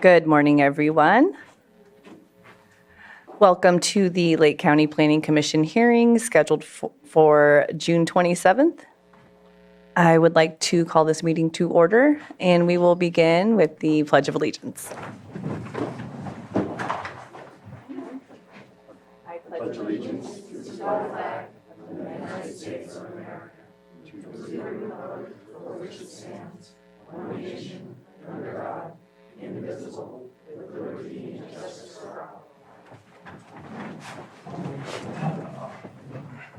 Good morning, everyone. Welcome to the Lake County Planning Commission hearing scheduled for June 27th. I would like to call this meeting to order, and we will begin with the Pledge of Allegiance. I pledge allegiance to the flag of the United States of America, to the republic for which it stands, one nation, under God, indivisible, with liberty and justice for all.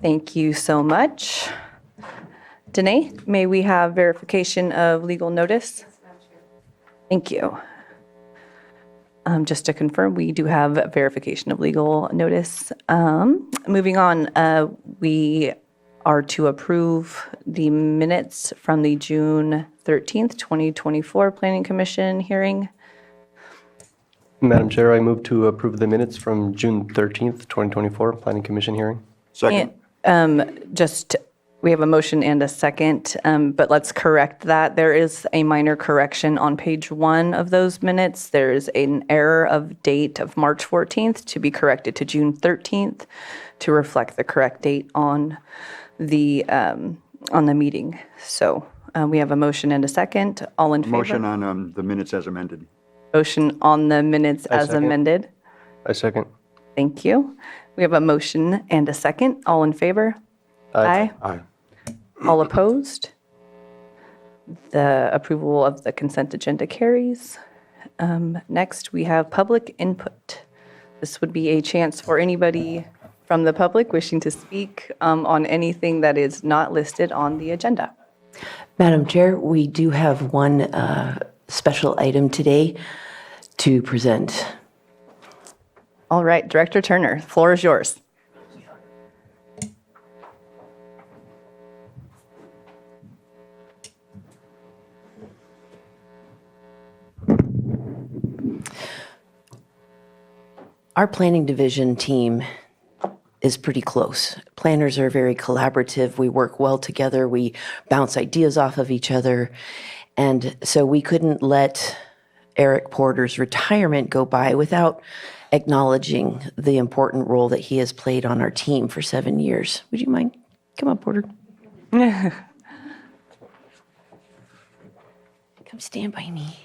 Thank you so much. Danae, may we have verification of legal notice? Thank you. Just to confirm, we do have verification of legal notice. Moving on, we are to approve the minutes from the June 13th, 2024 Planning Commission hearing. Madam Chair, I move to approve the minutes from June 13th, 2024 Planning Commission hearing. Second. We have a motion and a second, but let's correct that. There is a minor correction on page 1 of those minutes. There's an error of date of March 14th to be corrected to June 13th to reflect the correct date on the meeting. So we have a motion and a second. All in favor? Motion on the minutes as amended. Motion on the minutes as second. amended. I second. Thank you. We have a motion and a second. All in favor? Aye. Aye. All opposed? The approval of the consent agenda carries. Next, we have public input. This would be a chance for anybody from the public wishing to speak on anything that is not listed on the agenda. Madam Chair, we do have one special item today to present. All right, Director Turner, the floor is yours. Our planning division team is pretty close. Planners are very collaborative. We work well together. We bounce ideas off of each other. And so we couldn't let Eric Porter's retirement go by without acknowledging the important role that he has played on our team for 7 years. Would you mind? Come on, Porter. Come stand by me.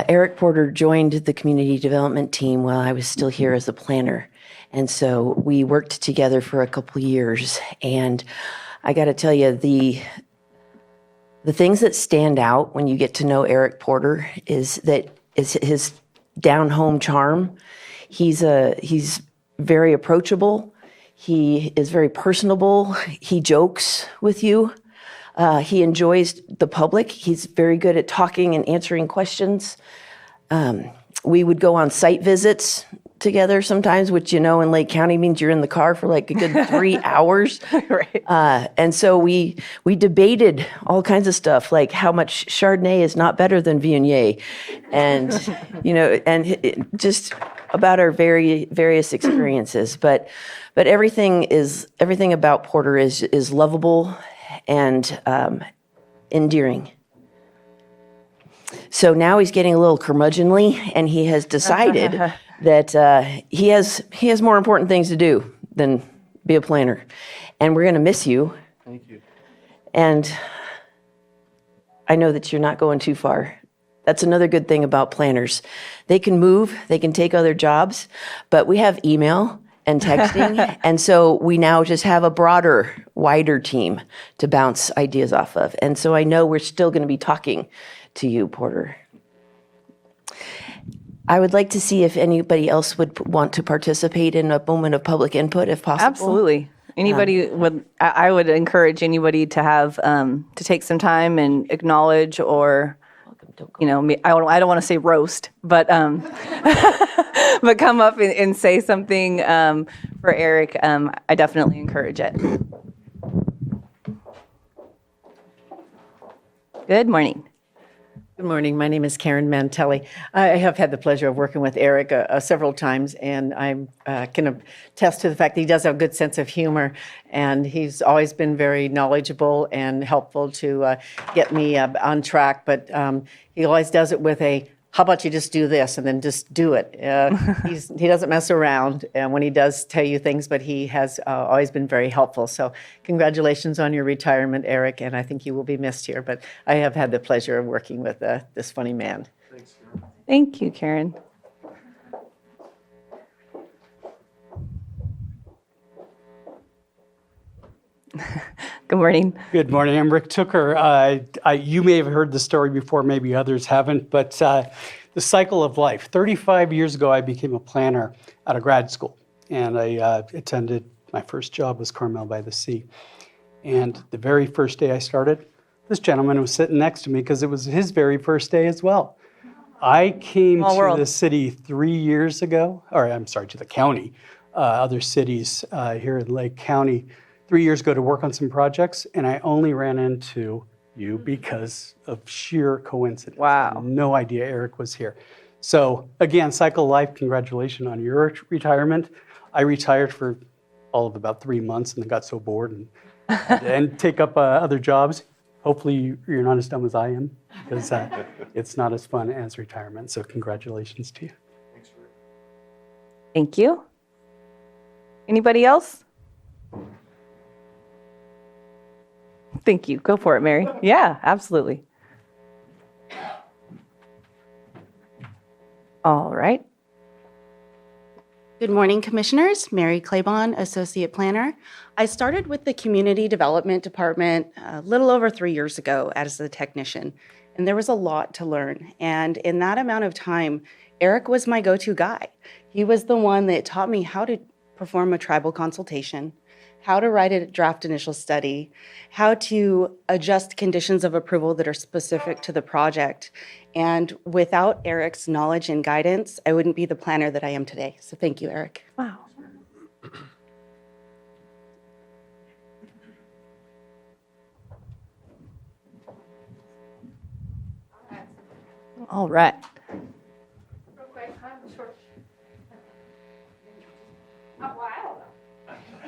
Eric Porter joined the community development team while I was still here as a planner. And so we worked together for a couple years. And I got to tell you, the things that stand out when you get to know Eric Porter is his down-home charm. He's very approachable. He is very personable. He jokes with you. He enjoys the public. He's very good at talking and answering questions. We would go on site visits together sometimes, which, in Lake County means you're in the car for like a good 3 hours. Right. And so we debated all kinds of stuff, like how much Chardonnay is not better than Viognier, and just about our various experiences. But everything about Porter is lovable and endearing. So now he's getting a little curmudgeonly, and he has decided that he has more important things to do than be a planner. And we're going to miss you. Thank you. And I know that you're not going too far. That's another good thing about planners. They can move, they can take other jobs, but we have email and texting. And so we now just have a broader, wider team to bounce ideas off of. And so I know we're still going to be talking to you, Porter. I would like to see if anybody else would want to participate in a moment of public input, if possible. Absolutely. Anybody I would encourage anybody to have, to take some time and acknowledge or, I don't want to say roast, but but come up and say something for Eric. I definitely encourage it. Good morning. Good morning. My name is Karen Mantelli. I have had the pleasure of working with Eric several times, and I can attest to the fact that he does have a good sense of humor, and he's always been very knowledgeable and helpful to get me on track. But he always does it with a, how about you just do this and then just do it. He doesn't mess around when he does tell you things, but he has always been very helpful. So congratulations on your retirement, Eric, and I think you will be missed here. But I have had the pleasure of working with this funny man. Thank you, Karen. Good morning. Good morning. I'm Rick Tooker. You may have heard the story before, maybe others haven't, but the cycle of life. 35 years ago, I became a planner out of grad school, and I attended, my first job was Carmel by the Sea. And the very first day I started, this gentleman was sitting next to me because it was his very first day as well. I came Small to world. the city 3 years ago, or I'm sorry, to the county, other cities here in Lake County, 3 years ago to work on some projects, and I only ran into you because of sheer coincidence. Wow. I had no idea Eric was here. So again, Cycle of Life, congratulations on your retirement. I retired for all of about 3 months and then got so bored and take up other jobs. Hopefully you're not as dumb as I am, because it's not as fun as retirement. So congratulations to you. Thank you. Anybody else? Thank you. Go for it, Mary. Yeah, absolutely. All right. Good morning, Commissioners. Mary Claiborne, Associate Planner. I started with the Community Development Department a little over 3 years ago as a technician, and there was a lot to learn. And in that amount of time, Eric was my go-to guy. He was the one that taught me how to perform a tribal consultation, how to write a draft initial study, how to adjust conditions of approval that are specific to the project. And without Eric's knowledge and guidance, I wouldn't be the planner that I am today. So thank you, Eric. Wow. All right.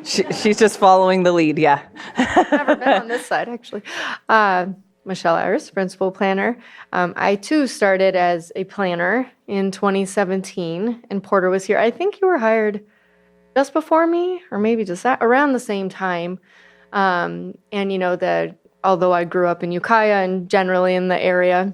She's just following the lead, yeah. Never been on this side, actually. Michelle Ayers, principal planner. I too started as a planner in 2017, and Porter was here. I think you were hired just before me, or maybe just around the same time. And you know that although I grew up in Ukiah and generally in the area,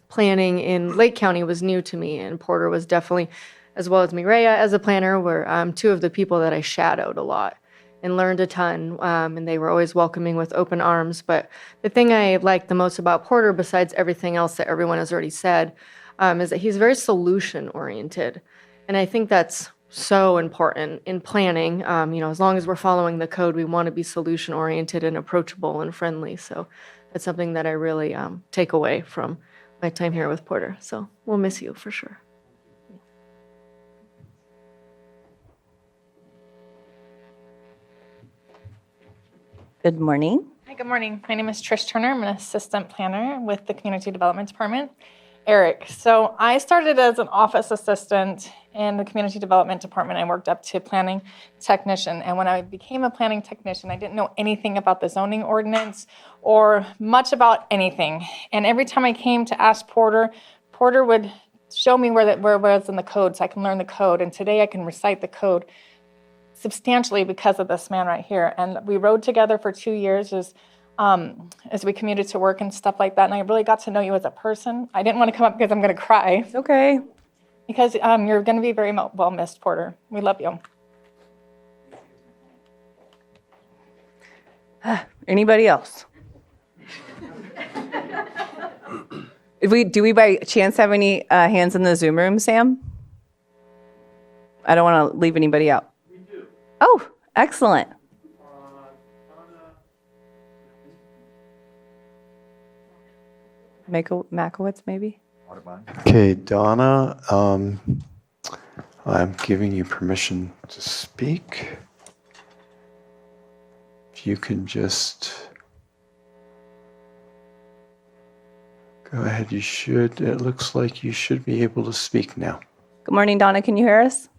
planning in Lake County was new to me, and Porter was definitely, as well as Mireya as a planner, were two of the people that I shadowed a lot and learned a ton, and they were always welcoming with open arms. But the thing I liked the most about Porter, besides everything else that everyone has already said, is that he's very solution-oriented. And I think that's so important in planning. You know, as long as we're following the code, we want to be solution-oriented and approachable and friendly. So that's something that I really take away from my time here with Porter. So we'll miss you for sure. Good morning. Hi, good morning. My name is Trish Turner. I'm an assistant planner with the Community Development Department. Eric, so I started as an office assistant in the Community Development Department. I worked up to planning technician. And when I became a planning technician, I didn't know anything about the zoning ordinance or much about anything. And every time I came to ask Porter, Porter would show me where it's in the code so I can learn the code. And today I can recite the code substantially because of this man right here. And we rode together for 2 years as we commuted to work and stuff like that. And I really got to know you as a person. I didn't want to come up because I'm going to cry. It's okay. Because you're going to be very well missed, Porter. We love you. Anybody else? Do we by chance have any hands in the Zoom room, Sam? I don't want to leave anybody out. We do. Oh, excellent. Makowitz, maybe? Okay, Donna, I'm giving you permission to speak. If you can just Go ahead, it looks like you should be able to speak now. Good morning, Donna. Can you hear us?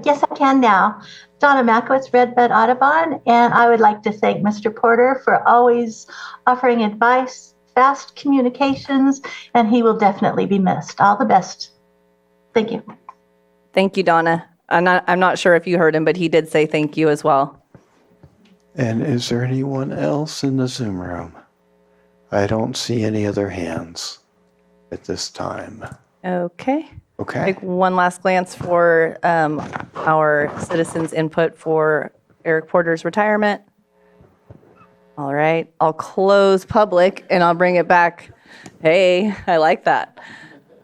Yes, I can now. Donna Makowitz, Redbud Audubon, and I would like to thank Mr. Porter for always offering advice, fast communications, and he will definitely be missed. All the best. Thank you. Thank you, Donna. I'm not sure if you heard him, but he did say thank you as well. And is there anyone else in the Zoom room? I don't see any other hands at this time. Okay. Okay. Take one last glance for our citizens' input for Eric Porter's retirement. All right. I'll close public and I'll bring it back. Hey, I like that.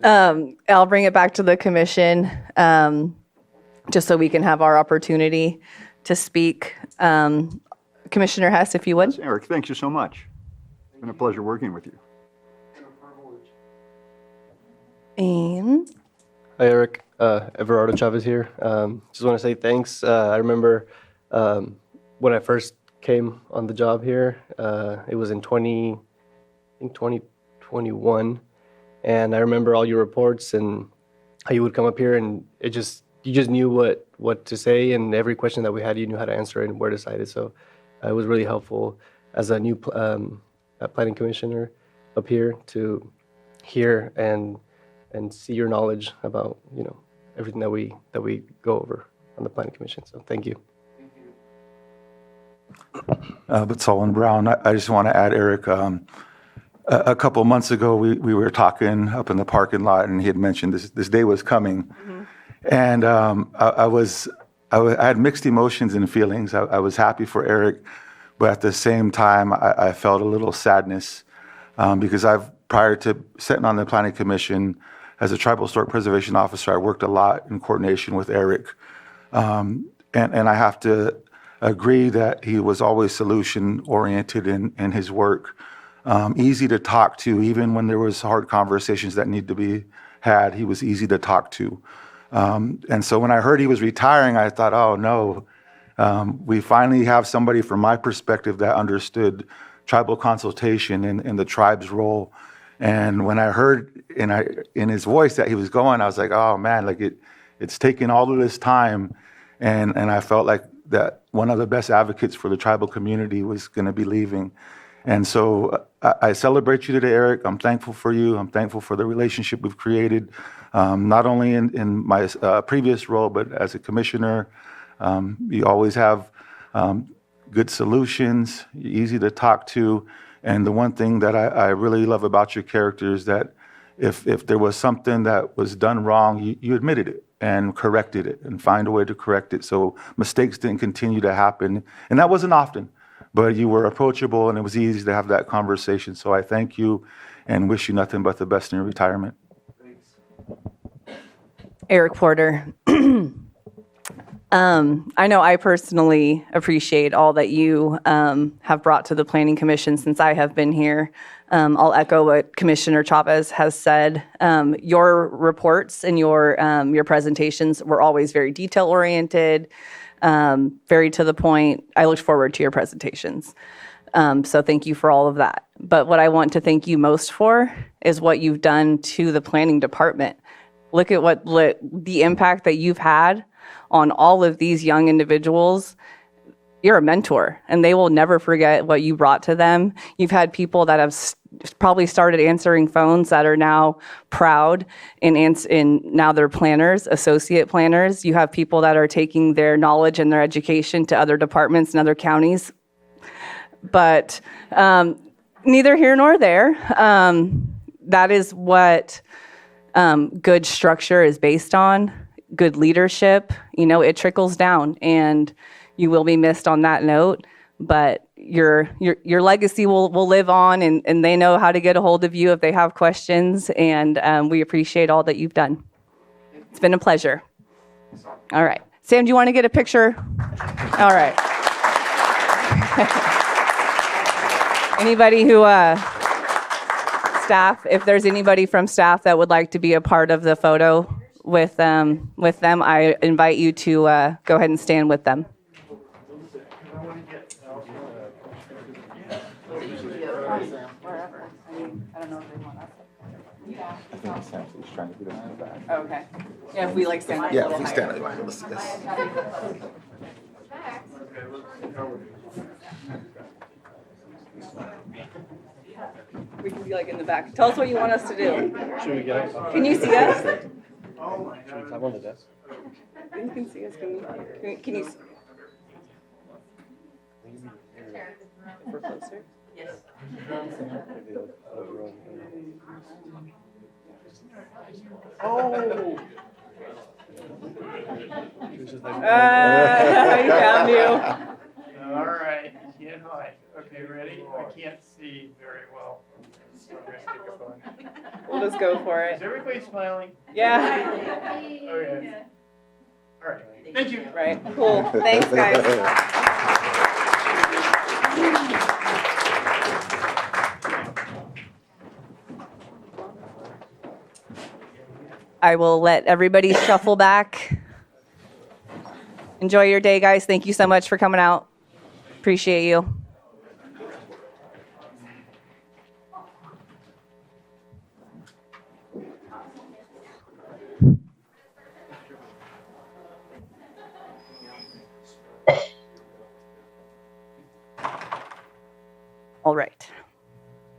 I'll bring it back to the commission just so we can have our opportunity to speak. Commissioner Hess, if you would. Eric, thank you so much. It's been a pleasure working with you. And Hi, Eric. Everardo Chavez here. Just want to say thanks. I remember when I first came on the job here, it was in 2021. And I remember all your reports and how you would come up here and you just knew what to say, and every question that we had, you knew how to answer it and where to cite it. So it was really helpful as a new planning commissioner up here to hear and see your knowledge about everything that we go over on the planning commission. So thank you. But Solon Brown, I just want to add, Eric, a couple months ago, we were talking up in the parking lot, and he had mentioned this day was coming. Mm-hmm. And I had mixed emotions and feelings. I was happy for Eric, but at the same time, I felt a little sadness because prior to sitting on the planning commission as a tribal historic preservation officer, I worked a lot in coordination with Eric. And I have to agree that he was always solution-oriented in his work. Easy to talk to, even when there was hard conversations that need to be had, he was easy to talk to. And so when I heard he was retiring, I thought, oh no, we finally have somebody from my perspective that understood tribal consultation and the tribe's role. And when I heard in his voice that he was going, I was like, oh man, like it's taken all of this time. And I felt like that one of the best advocates for the tribal community was going to be leaving. And so I celebrate you today, Eric. I'm thankful for you. I'm thankful for the relationship we've created, not only in my previous role, but as a commissioner. You always have good solutions, you're easy to talk to. And the one thing that I really love about your character is that if there was something that was done wrong, you admitted it and corrected it and find a way to correct it so mistakes didn't continue to happen. And that wasn't often. But you were approachable, and it was easy to have that conversation. So I thank you and wish you nothing but the best in your retirement. Thanks. Eric Porter. I know I personally appreciate all that you have brought to the Planning Commission since I have been here. I'll echo what Commissioner Chavez has said. Your reports and your presentations were always very detail-oriented, very to the point. I looked forward to your presentations. So thank you for all of that. But what I want to thank you most for is what you've done to the planning department. Look at what the impact that you've had on all of these young individuals. You're a mentor, and they will never forget what you brought to them. You've had people that have probably started answering phones that are now proud and now they're planners, associate planners. You have people that are taking their knowledge and their education to other departments and other counties. But neither here nor there. That is what good structure is based on. Good leadership, it trickles down, and you will be missed on that note. But your legacy will live on, and they know how to get a hold of you if they have questions. And we appreciate all that you've done. It's been a pleasure. All right, Sam, do you want to get a picture? All right. Anybody who staff, if there's anybody from staff that would like to be a part of the photo with them, I invite you to go ahead and stand with them. I don't know if they want us. I think it's actually trying to get it in the back. Okay. Yeah, if we like stand up. Yeah, if we stand up, let's see this. We can be like in the back. Tell us what you want us to do. Should we get up? Can you see us? Should we climb on the desk? You can see us. Can you? If we're closer. Yes. Oh! I found you. All right, you can't hide. Okay, ready? I can't see very well. So I'm gonna stick a phone. We'll just go for Is it. everybody smiling? Yeah. Okay. All right, thank you. Right. Cool. Thanks, guys. I will let everybody shuffle back. Enjoy your day, guys. Thank you so much for coming out. Appreciate you. All right.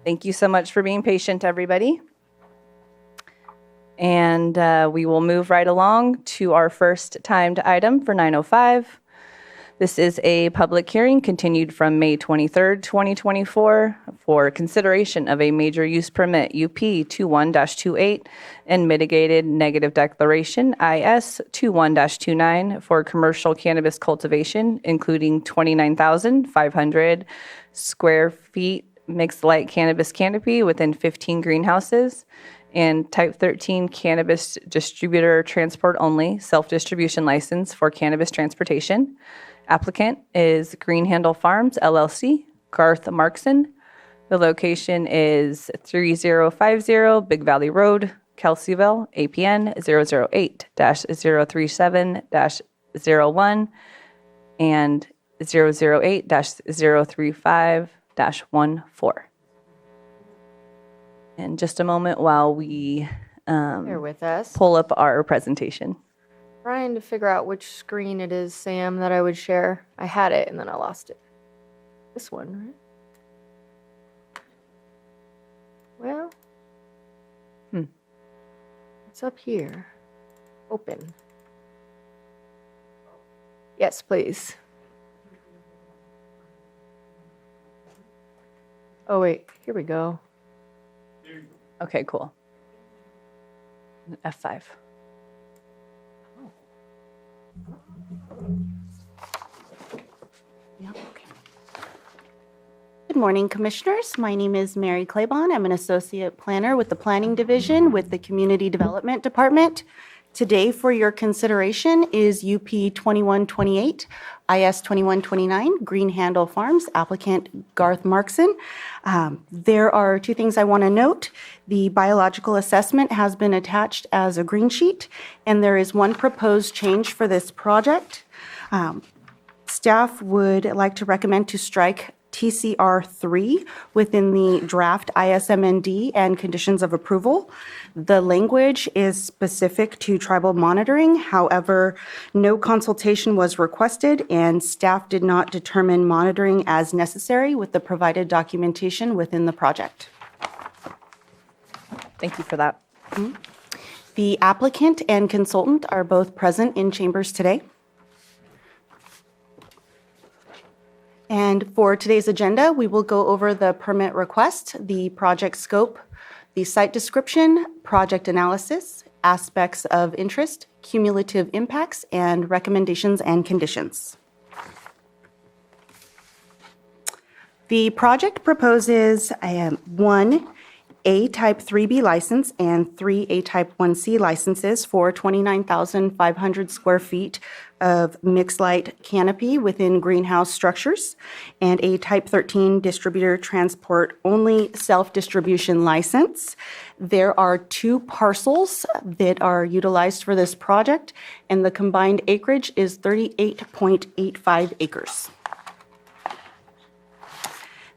Thank you so much for being patient, everybody. And we will move right along to our first timed item for 9:05. This is a public hearing continued from May 23rd, 2024 for consideration of a major use permit UP 21-28 and mitigated negative declaration IS 21-29 for commercial cannabis cultivation, including 29,500 square feet mixed light cannabis canopy within 15 greenhouses, and Type 13 cannabis distributor transport only self-distribution license for cannabis transportation. Applicant is Green Handle Farms, LLC, Garth Markson. The location is 3050 Big Valley Road, Kelseyville, APN 008-037-01 and 008-035-14. In just a moment while we Bear with us. pull up our presentation. Trying to figure out which screen it is, Sam, that I would share. I had it and then I lost it. This one, right? Well, it's up here. Open. Yes, please. Oh, wait. Here we go. Okay, cool. F5. Good morning, Commissioners. My name is Mary Claybon. I'm an Associate Planner with the Planning Division with the Community Development Department. Today, for your consideration, is UP 2128, IS 2129, Green Handle Farms, applicant Garth Markson. There are two things I want to note. The biological assessment has been attached as a green sheet, and there is one proposed change for this project. Staff would like to recommend to strike TCR 3 within the draft ISMND and conditions of approval. The language is specific to tribal monitoring. However, no consultation was requested and staff did not determine monitoring as necessary with the provided documentation within the project. Thank you for that. The applicant and consultant are both present in chambers today. And for today's agenda, we will go over the permit request, the project scope, the site description, project analysis, aspects of interest, cumulative impacts, and recommendations and conditions. The project proposes one A-type 3B license and three A-type 1C licenses for 29,500 square feet of mixed light canopy within greenhouse structures, and a Type 13 distributor transport only self-distribution license. There are two parcels that are utilized for this project, and the combined acreage is 38.85 acres.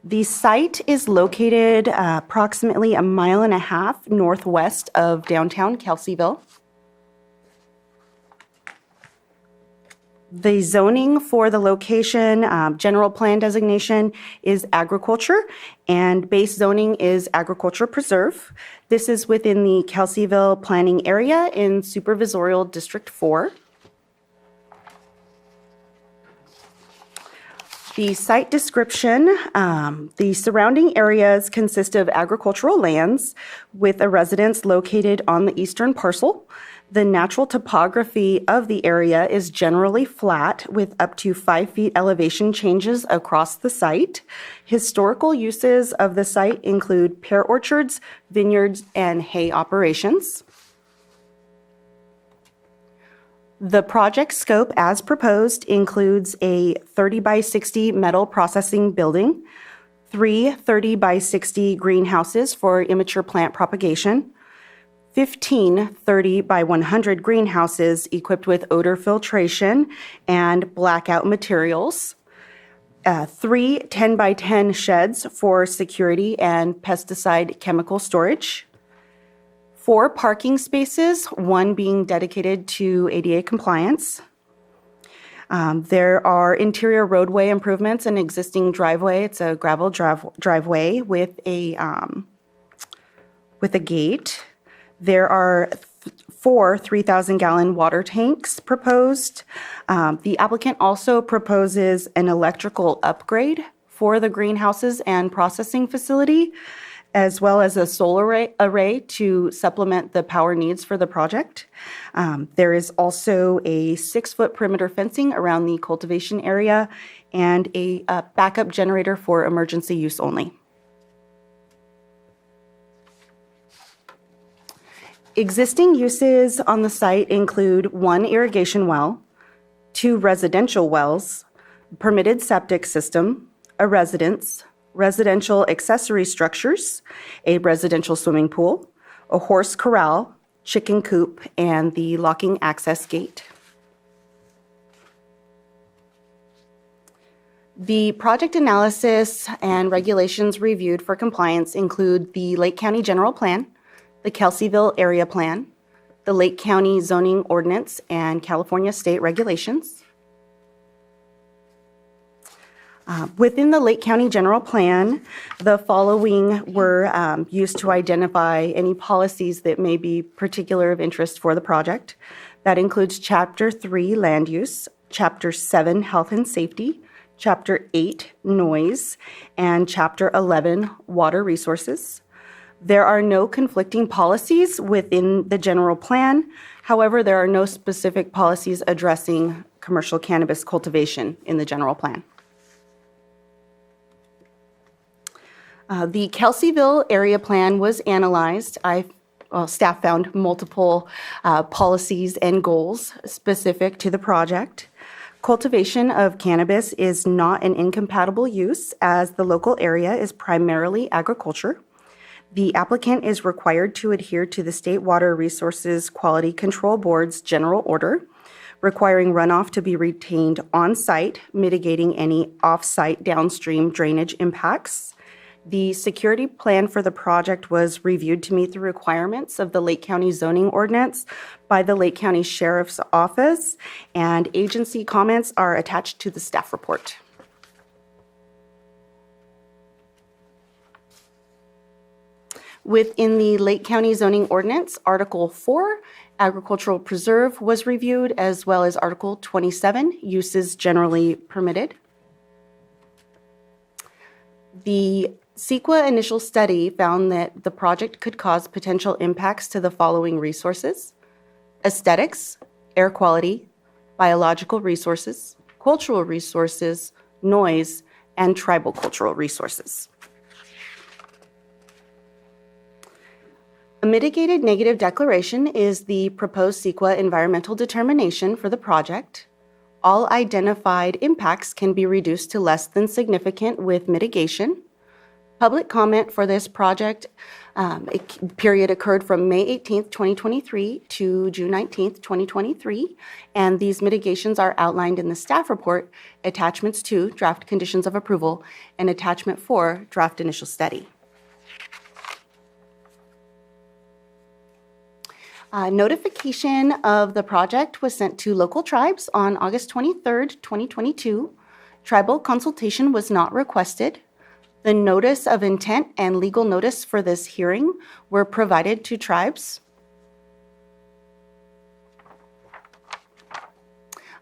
The site is located approximately 1.5 miles northwest of downtown Kelseyville. The zoning for the location, general plan designation is agriculture, and base zoning is agriculture preserve. This is within the Kelseyville planning area in Supervisorial District 4. The site description, the surrounding areas consist of agricultural lands with a residence located on the eastern parcel. The natural topography of the area is generally flat with up to 5 feet elevation changes across the site. Historical uses of the site include pear orchards, vineyards, and hay operations. The project scope as proposed includes a 30 by 60 metal processing building, 3 30 by 60 greenhouses for immature plant propagation, 15 30 by 100 greenhouses equipped with odor filtration and blackout materials, 3 10 by 10 sheds for security and pesticide chemical storage, 4 parking spaces, 1 being dedicated to ADA compliance. There are interior roadway improvements and existing driveway. It's a gravel driveway with a gate. There are 4 3,000-gallon water tanks proposed. The applicant also proposes an electrical upgrade for the greenhouses and processing facility, as well as a solar array to supplement the power needs for the project. There is also a 6-foot perimeter fencing around the cultivation area and a backup generator for emergency use only. Existing uses on the site include 1 irrigation well, 2 residential wells, permitted septic system, a residence, residential accessory structures, a residential swimming pool, a horse corral, chicken coop, and the locking access gate. The project analysis and regulations reviewed for compliance include the Lake County General Plan, the Kelseyville Area Plan, the Lake County Zoning Ordinance, and California State Regulations. Within the Lake County General Plan, the following were used to identify any policies that may be particular of interest for the project. That includes Chapter 3, Land Use, Chapter 7, Health and Safety, Chapter 8, Noise, and Chapter 11, Water Resources. There are no conflicting policies within the general plan. However, there are no specific policies addressing commercial cannabis cultivation in the general plan. The Kelseyville Area Plan was analyzed. Staff found multiple policies and goals specific to the project. Cultivation of cannabis is not an incompatible use, as the local area is primarily agriculture. The applicant is required to adhere to the State Water Resources Quality Control Board's general order, requiring runoff to be retained on-site, mitigating any off-site downstream drainage impacts. The security plan for the project was reviewed to meet the requirements of the Lake County Zoning Ordinance by the Lake County Sheriff's Office, and agency comments are attached to the staff report. Within the Lake County Zoning Ordinance, Article 4, Agricultural Preserve, was reviewed, as well as Article 27, Uses Generally Permitted. The CEQA initial study found that the project could cause potential impacts to the following resources: aesthetics, air quality, biological resources, cultural resources, noise, and tribal cultural resources. A mitigated negative declaration is the proposed CEQA environmental determination for the project. All identified impacts can be reduced to less than significant with mitigation. Public comment for this project period occurred from May 18th, 2023 to June 19th, 2023, and these mitigations are outlined in the staff report, attachments 2, draft conditions of approval, and attachment 4, draft initial study. Notification of the project was sent to local tribes on August 23rd, 2022. Tribal consultation was not requested. The notice of intent and legal notice for this hearing were provided to tribes.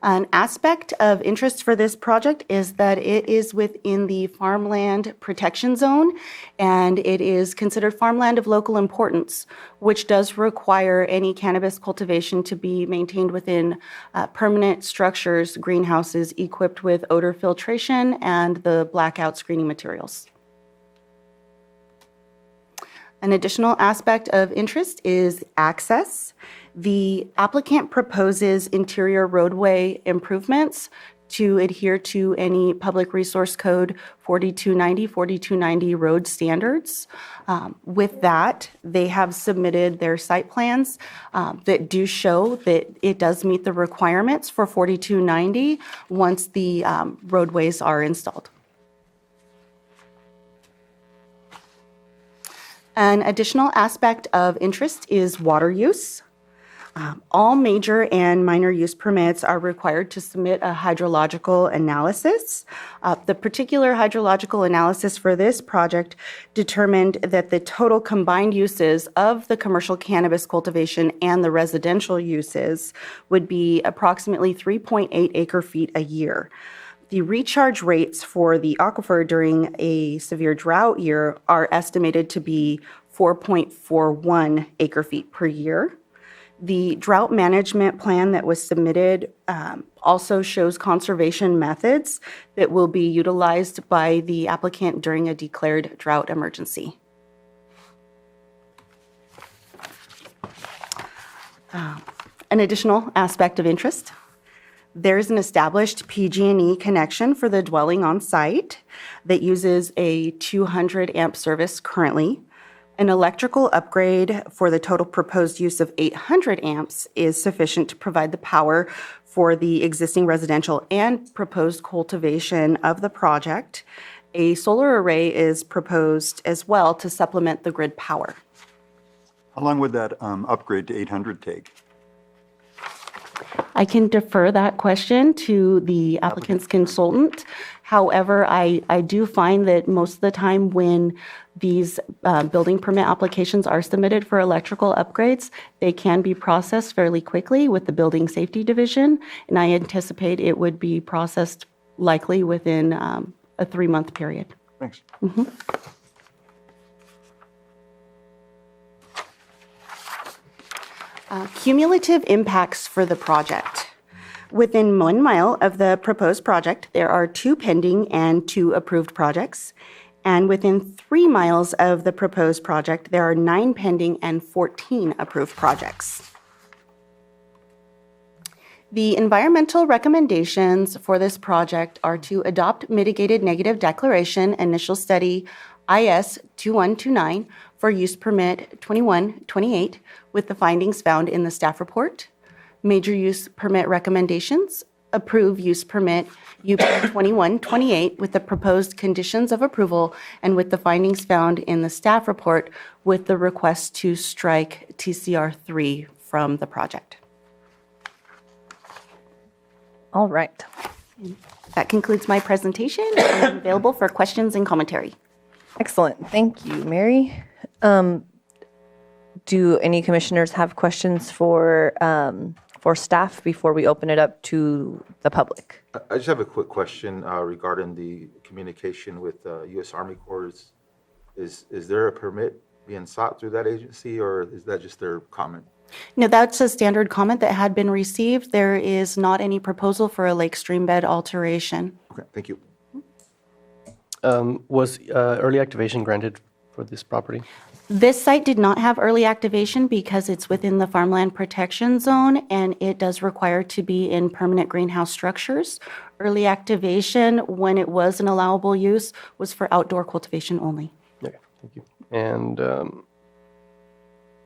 An aspect of interest for this project is that it is within the farmland protection zone, and it is considered farmland of local importance, which does require any cannabis cultivation to be maintained within permanent structures, greenhouses equipped with odor filtration and the blackout screening materials. An additional aspect of interest is access. The applicant proposes interior roadway improvements to adhere to any Public Resource Code 4290 road standards. With that, they have submitted their site plans that do show that it does meet the requirements for 4290 once the roadways are installed. An additional aspect of interest is water use. All major and minor use permits are required to submit a hydrological analysis. The particular hydrological analysis for this project determined that the total combined uses of the commercial cannabis cultivation and the residential uses would be approximately 3.8 acre feet a year. The recharge rates for the aquifer during a severe drought year are estimated to be 4.41 acre feet per year. The drought management plan that was submitted also shows conservation methods that will be utilized by the applicant during a declared drought emergency. An additional aspect of interest. There's an established PG&E connection for the dwelling on site that uses a 200 amp service currently. An electrical upgrade for the total proposed use of 800 amps is sufficient to provide the power for the existing residential and proposed cultivation of the project. A solar array is proposed as well to supplement the grid power. How long would that upgrade to 800 take? I can defer that question to the applicant's consultant. However, I do find that most of the time when these building permit applications are submitted for electrical upgrades, they can be processed fairly quickly with the Building Safety Division, and I anticipate it would be processed likely within a 3-month period. Thanks. Cumulative impacts for the project. Within 1 mile of the proposed project, there are 2 pending and 2 approved projects. And within 3 miles of the proposed project, there are 9 pending and 14 approved projects. The environmental recommendations for this project are to adopt mitigated negative declaration initial study IS 2129 for use permit 2128 with the findings found in the staff report. Major use permit recommendations, approve use permit UP 2128 with the proposed conditions of approval and with the findings found in the staff report with the request to strike TCR 3 from the project. All right. That concludes my presentation. I'm available for questions and commentary. Excellent. Thank you, Mary. Do any commissioners have questions for staff before we open it up to the public? I just have a quick question regarding the communication with U.S. Army Corps. Is there a permit being sought through that agency, or is that just their comment? No, that's a standard comment that had been received. There is not any proposal for a lake stream bed alteration. Okay, thank you. Was early activation granted for this property? This site did not have early activation because it's within the farmland protection zone and it does require to be in permanent greenhouse structures. Early activation, when it was an allowable use, was for outdoor cultivation only. Thank you. And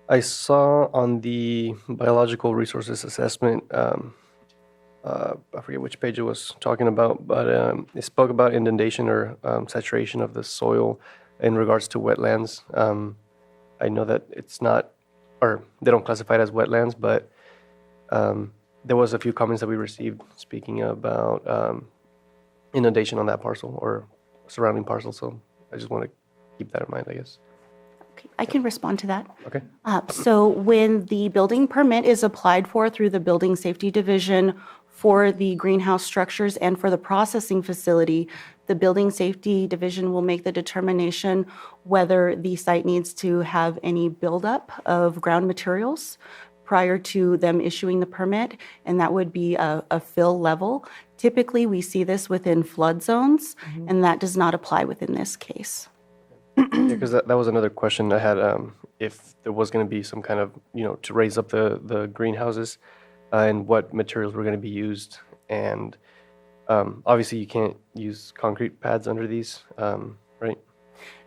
I saw on the biological resources assessment, I forget which page it was talking about, but it spoke about inundation or saturation of the soil in regards to wetlands. I know that it's not, or they don't classify it as wetlands, but there was a few comments that we received speaking about inundation on that parcel or surrounding parcel. So I just want to keep that in mind, I guess. Okay, I can respond to that. Okay. So when the building permit is applied for through the Building Safety Division for the greenhouse structures and for the processing facility, the Building Safety Division will make the determination whether the site needs to have any buildup of ground materials prior to them issuing the permit, and that would be a fill level. Typically, we see this within flood zones, and that does not apply within this case. Yeah, because that was another question I had. If there was going to be some kind of, to raise up the greenhouses and what materials were going to be used. And obviously you can't use concrete pads under these, right?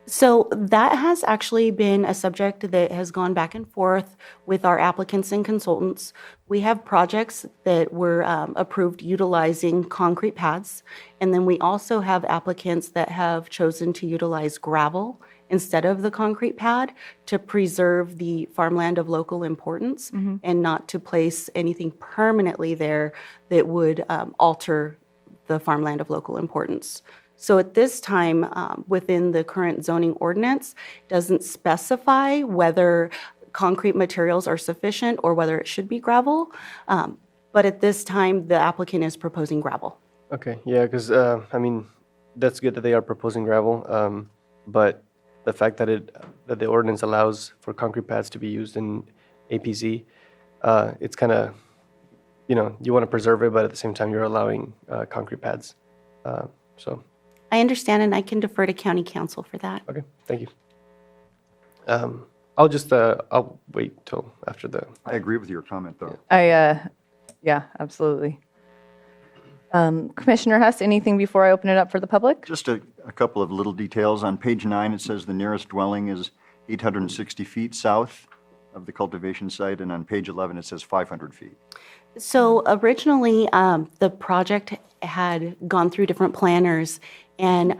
So that has actually been a subject that has gone back and forth with our applicants and consultants. We have projects that were approved utilizing concrete pads, and then we also have applicants that have chosen to utilize gravel instead of the concrete pad to preserve the farmland of local importance and not to place anything permanently there that would alter the farmland of local importance. So at this time, within the current zoning ordinance, doesn't specify whether concrete materials are sufficient or whether it should be gravel. But at this time, the applicant is proposing gravel. Okay, yeah, because, that's good that they are proposing gravel, but the fact that the ordinance allows for concrete pads to be used in APZ, it's kind of, you want to preserve it, but at the same time, you're allowing concrete pads, so. I understand, and I can defer to county council for that. Okay, thank you. I'll wait till after the. I agree with your comment, though. Yeah, absolutely. Commissioner Hess, anything before I open it up for the public? Just a couple of little details. On page 9, it says the nearest dwelling is 860 feet south of the cultivation site, and on page 11, it says 500 feet. So originally, the project had gone through different planners, and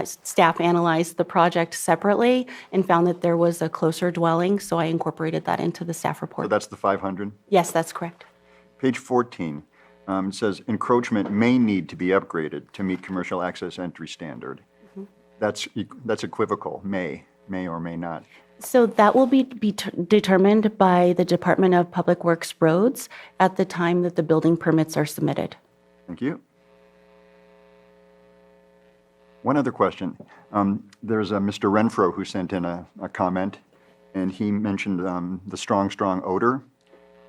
staff analyzed the project separately and found that there was a closer dwelling, so I incorporated that into the staff So report. that's the 500? Yes, that's correct. Page 14, it says encroachment may need to be upgraded to meet commercial access entry standard. That's equivocal, may or may not. So that will be determined by the Department of Public Works Roads at the time that the building permits are submitted. Thank you. One other question. There's a Mr. Renfro who sent in a comment, and he mentioned the strong odor,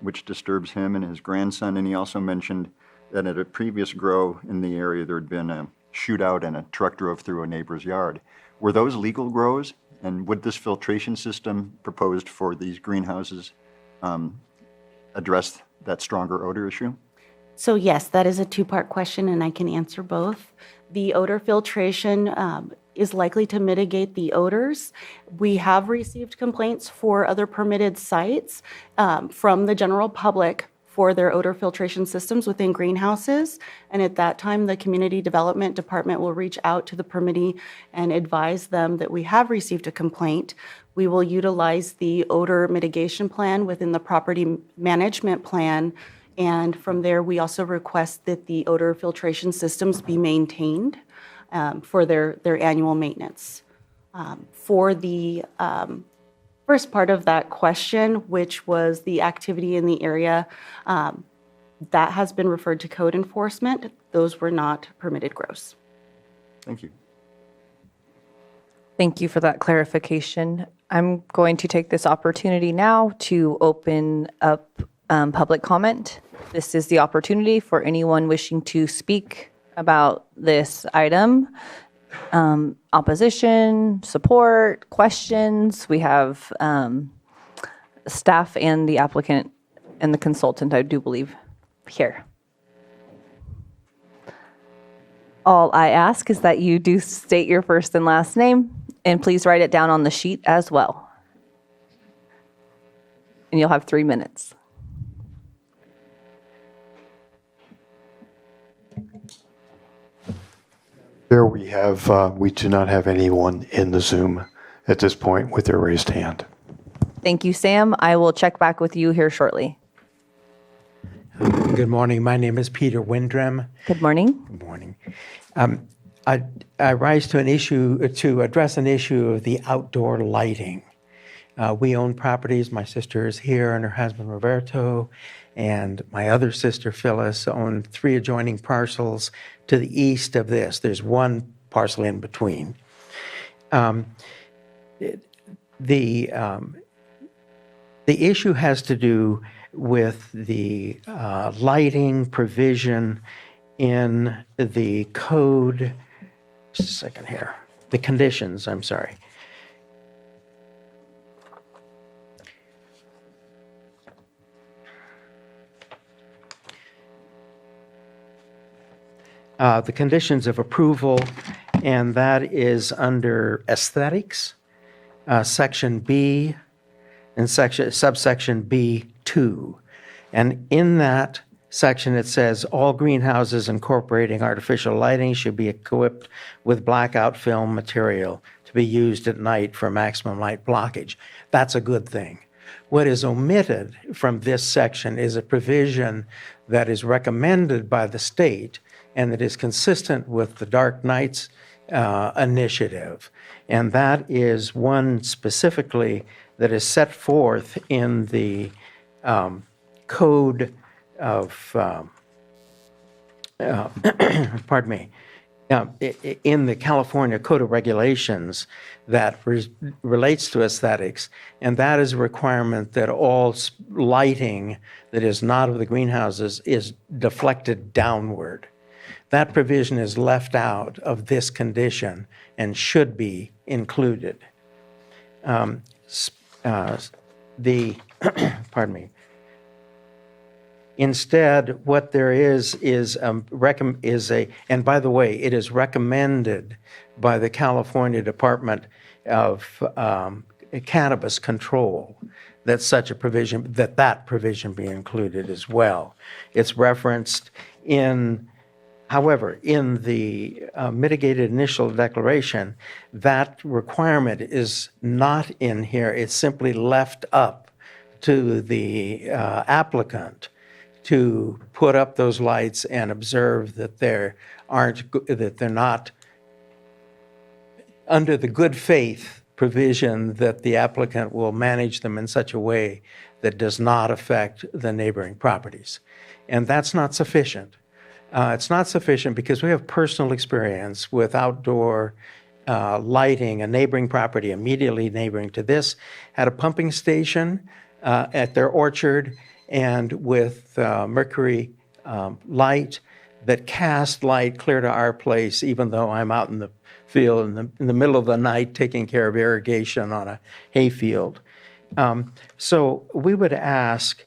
which disturbs him and his grandson, and he also mentioned that at a previous grow in the area, there had been a shootout and a truck drove through a neighbor's yard. Were those legal grows? And would this filtration system proposed for these greenhouses address that stronger odor issue? So yes, that is a two-part question, and I can answer both. The odor filtration is likely to mitigate the odors. We have received complaints for other permitted sites from the general public for their odor filtration systems within greenhouses. And at that time, the Community Development Department will reach out to the permittee and advise them that we have received a complaint. We will utilize the odor mitigation plan within the property management plan. And from there, we also request that the odor filtration systems be maintained for their annual maintenance. For the first part of that question, which was the activity in the area, that has been referred to code enforcement. Those were not permitted grows. Thank you. Thank you for that clarification. I'm going to take this opportunity now to open up public comment. This is the opportunity for anyone wishing to speak about this item. Opposition, support, questions. We have staff and the applicant and the consultant, I do believe, here. All I ask is that you do state your first and last name And please write it down on the sheet as well. And you'll have 3 minutes. There we do not have anyone in the Zoom at this point with their raised hand. Thank you, Sam. I will check back with you here shortly. Good morning. My name is Peter Windram. Good morning. Good morning. I rise to address an issue of the outdoor lighting. We own properties. My sister is here and her husband Roberto, and my other sister Phyllis own 3 adjoining parcels to the east of this. There's one parcel in between. The issue has to do with the lighting provision in the code. Just a second here. The conditions, I'm sorry. The conditions of approval, and that is under aesthetics, section B, and subsection B2. And in that section, it says all greenhouses incorporating artificial lighting should be equipped with blackout film material to be used at night for maximum light blockage. That's a good thing. What is omitted from this section is a provision that is recommended by the state and that is consistent with the Dark Nights initiative. And that is one specifically that is set forth in the code of, pardon me, in the California Code of Regulations that relates to aesthetics, and that is a requirement that all lighting that is not of the greenhouses is deflected downward. That provision is left out of this condition and should be included. Pardon me. Instead, what there is and by the way, it is recommended by the California Department of Cannabis Control that such a provision, that provision be included as well. It's referenced however, in the mitigated initial declaration, that requirement is not in here. It's simply left up to the applicant to put up those lights and observe that they're not under the good faith provision that the applicant will manage them in such a way that does not affect the neighboring properties. And that's not sufficient. It's not sufficient because we have personal experience with outdoor lighting. A neighboring property immediately neighboring to this had a pumping station at their orchard, and with mercury light that cast light clear to our place, even though I'm out in the field in the middle of the night taking care of irrigation on a hayfield. So we would ask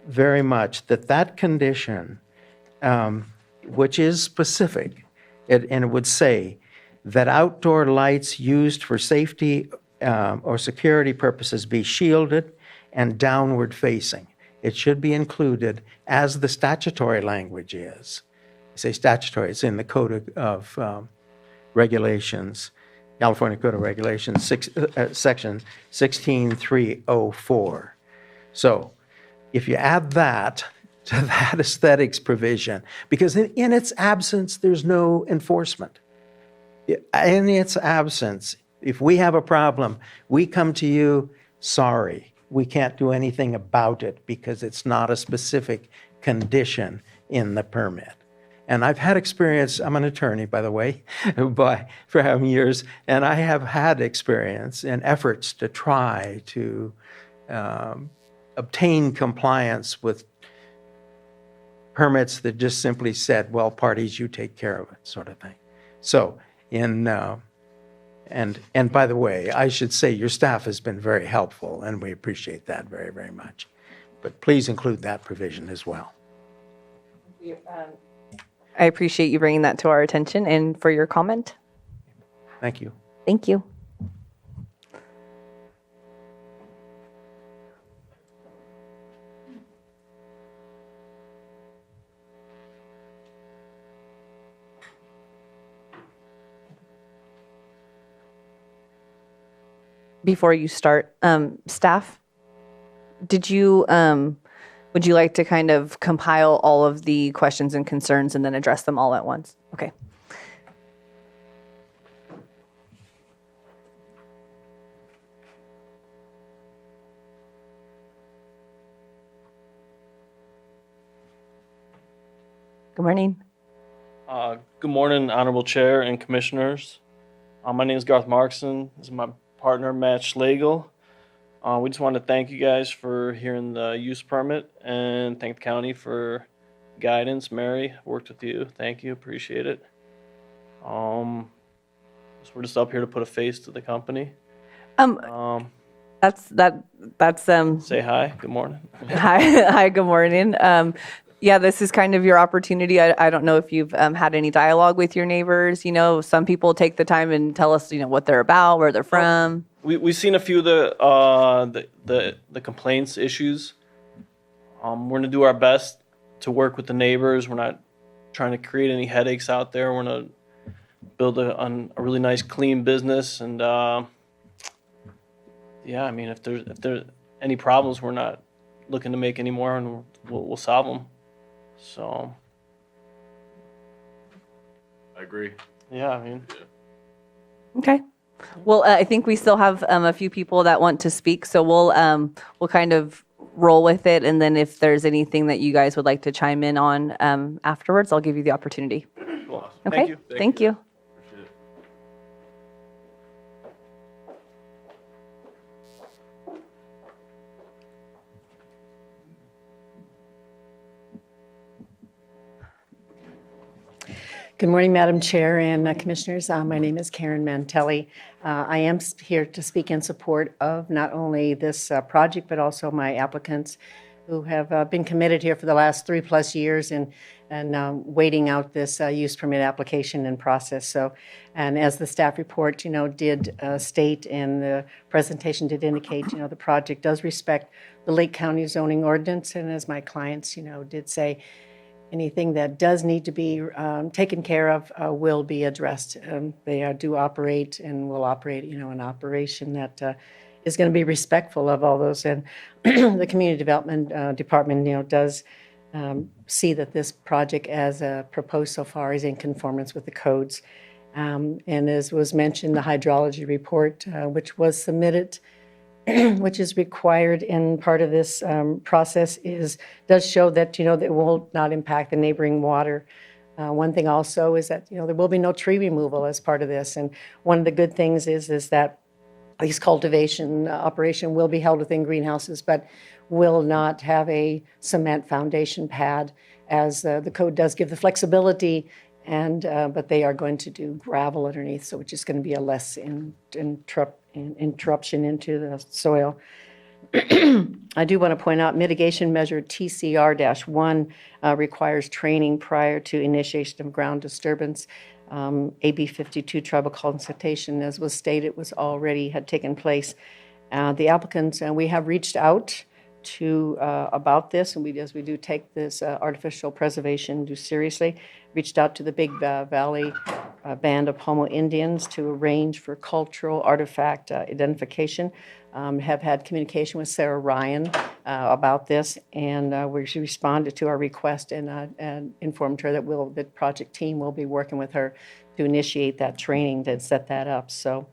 very much that condition, which is specific, and it would say that outdoor lights used for safety or security purposes be shielded and downward facing. It should be included as the statutory language is. I say statutory, it's in the Code of Regulations, California Code of Regulations, section 16304. So if you add that to that aesthetics provision, because in its absence, there's no enforcement. In its absence, if we have a problem, we come to you, sorry, we can't do anything about it because it's not a specific condition in the permit. And I've had experience, I'm an attorney, by the way, for how many years, and I have had experience in efforts to try to obtain compliance with permits that just simply said, well, parties, you take care of it, sort of thing. So, and by the way, I should say your staff has been very helpful, and we appreciate that very, very much. But please include that provision as well. I appreciate you bringing that to our attention and for your comment. Thank you. Thank you. before you start, staff, did you, would you like to kind of compile all of the questions and concerns and then address them all at once? Okay. Good morning. Good morning, Honorable Chair and Commissioners. My name is Garth Markson. This is my partner, Matt Schlegel. We just want to thank you guys for hearing the use permit and thank the county for guidance. Mary, worked with you. Thank you. Appreciate it. So we're just up here to put a face to the company. That's Say hi. Good morning. hi, good morning. Yeah, this is kind of your opportunity. I don't know if you've had any dialogue with your neighbors. You know, some people take the time and tell us, you know, what they're about, where they're from. We've seen a few of the complaints issues. We're gonna do our best to work with the neighbors. We're not trying to create any headaches out there. We're gonna build a really nice, clean business. And yeah, I mean, if there's any problems, we're not looking to make any more, and we'll solve them. So I agree. yeah, I mean. Okay. Well, I think we still have a few people that want to speak, so we'll kind of roll with it, and then if there's anything that you guys would like to chime in on afterwards, I'll give you the opportunity. Cool. Okay. Thank you. Thank you. Appreciate it. Good morning, Madam Chair and Commissioners. My name is Karen Mantelli. I am here to speak in support of not only this project, but also my applicants who have been committed here for the last 3+ years and waiting out this use permit application and process. So, and as the staff report, did state, and the presentation did indicate, the project does respect the Lake County zoning ordinance, and as my clients, did say, anything that does need to be taken care of will be addressed. They do operate and will operate, an operation that is going to be respectful of all those. And the Community Development Department, does see that this project, as proposed so far, is in conformance with the codes. And as was mentioned, the hydrology report, which was submitted, which is required in part of this process, does show that, that it will not impact the neighboring water. One thing also is that, there will be no tree removal as part of this. And one of the good things is that this cultivation operation will be held within greenhouses, but will not have a cement foundation pad, as the code does give the flexibility. And but they are going to do gravel underneath, so which is going to be a less interruption into the soil. I do want to point out mitigation measure TCR-1 requires training prior to initiation of ground disturbance. AB 52 tribal consultation, as was stated, had taken place. The applicants, and we have reached out to about this, and as we do take this artificial preservation seriously, reached out to the Big Valley Band of Homo Indians to arrange for cultural artifact identification. Have had communication with Sarah Ryan about this, and she responded to our request and informed her that the project team will be working with her to initiate that training to set that up. So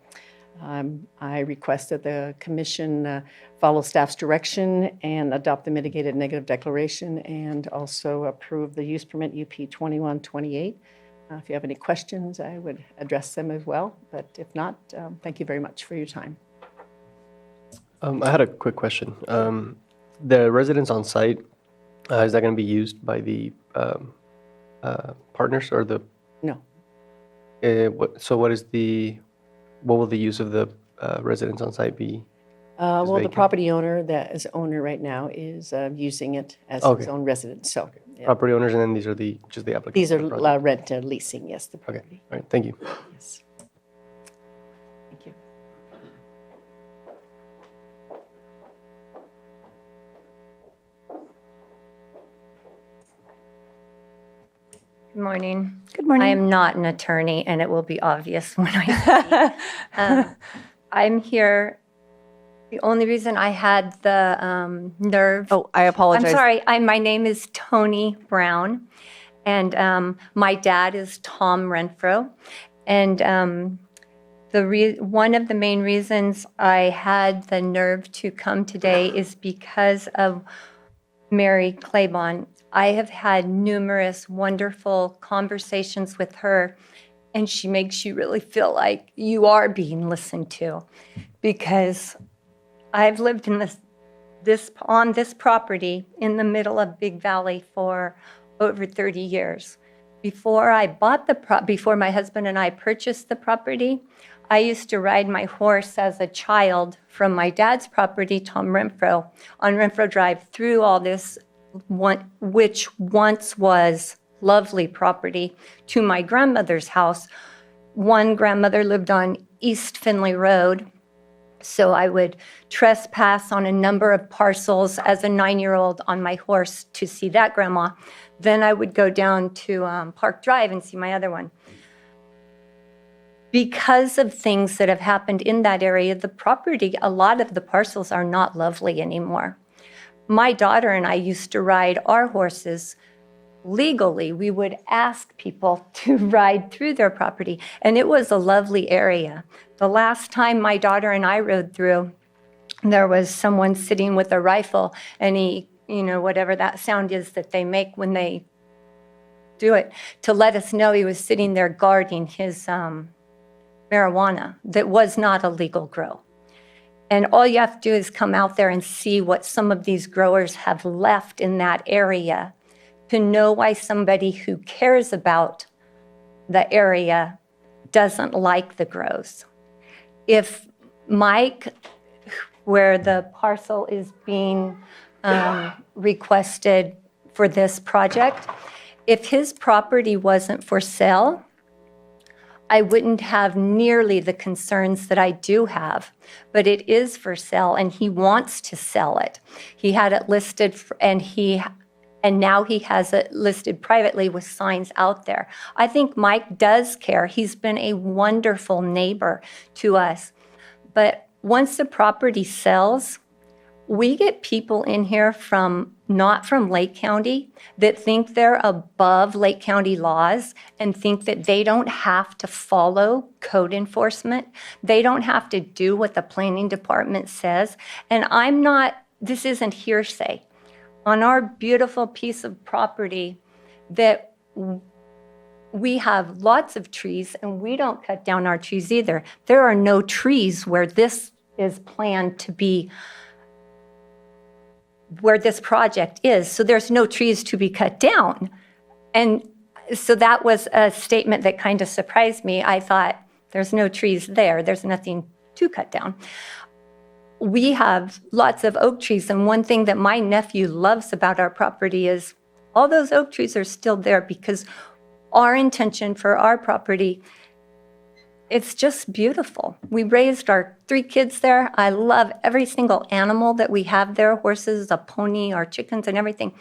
I request that the commission follow staff's direction and adopt the mitigated negative declaration, and also approve the use permit UP 2128. If you have any questions, I would address them as well. But if not, thank you very much for your time. I had a quick question. The residence on site, is that going to be used by the partners or the? No. So what will the use of the residence on site be? Well, the vacant? property owner that is owner right now is using it as his own residence. So yeah. Property owners, and then these are just the applicants. These are for the project. rent leasing, yes, the Okay, property. all right, thank you. Yes. Thank you. Good morning. Good morning. I am not an attorney, and it will be obvious when I speak. I'm here The only reason I had the nerve. Oh, I apologize. I'm sorry. My name is Tony Brown, and my dad is Tom Renfro. And one of the main reasons I had the nerve to come today is because of Mary Claiborne. I have had numerous wonderful conversations with her, and she makes you really feel like you are being listened to, because I've lived in on this property in the middle of Big Valley for over 30 years. Before I bought before my husband and I purchased the property, I used to ride my horse as a child from my dad's property, Tom Renfro, on Renfro Drive through all this, which once was lovely property, to my grandmother's house. One grandmother lived on East Finley Road, so I would trespass on a number of parcels as a 9-year-old on my horse to see that grandma. Then I would go down to Park Drive and see my other one. Because of things that have happened in that area, the property, a lot of the parcels are not lovely anymore. My daughter and I used to ride our horses legally. We would ask people to ride through their property, and it was a lovely area. The last time my daughter and I rode through, there was someone sitting with a rifle, and he, whatever that sound is that they make when they do it, to let us know he was sitting there guarding his marijuana that was not a legal grow. And all you have to do is come out there and see what some of these growers have left in that area to know why somebody who cares about the area doesn't like the grows. If Mike, where the parcel is being requested for this project, if his property wasn't for sale, I wouldn't have nearly the concerns that I do have, but it is for sale and he wants to sell it. He had it listed and now he has it listed privately with signs out there. I think Mike does care. He's been a wonderful neighbor to us. But once the property sells, we get people in here not from Lake County that think they're above Lake County laws and think that they don't have to follow code enforcement. They don't have to do what the planning department says. And this isn't hearsay. On our beautiful piece of property that we have lots of trees, and we don't cut down our trees either. There are no trees where this is planned to be, where this project is. So there's no trees to be cut down. And so that was a statement that kind of surprised me. I thought, there's no trees there. There's nothing to cut down. We have lots of oak trees. And one thing that my nephew loves about our property is all those oak trees are still there, because our intention for our property, it's just beautiful. We raised our 3 kids there. I love every single animal that we have there, horses, a pony, our chickens and everything.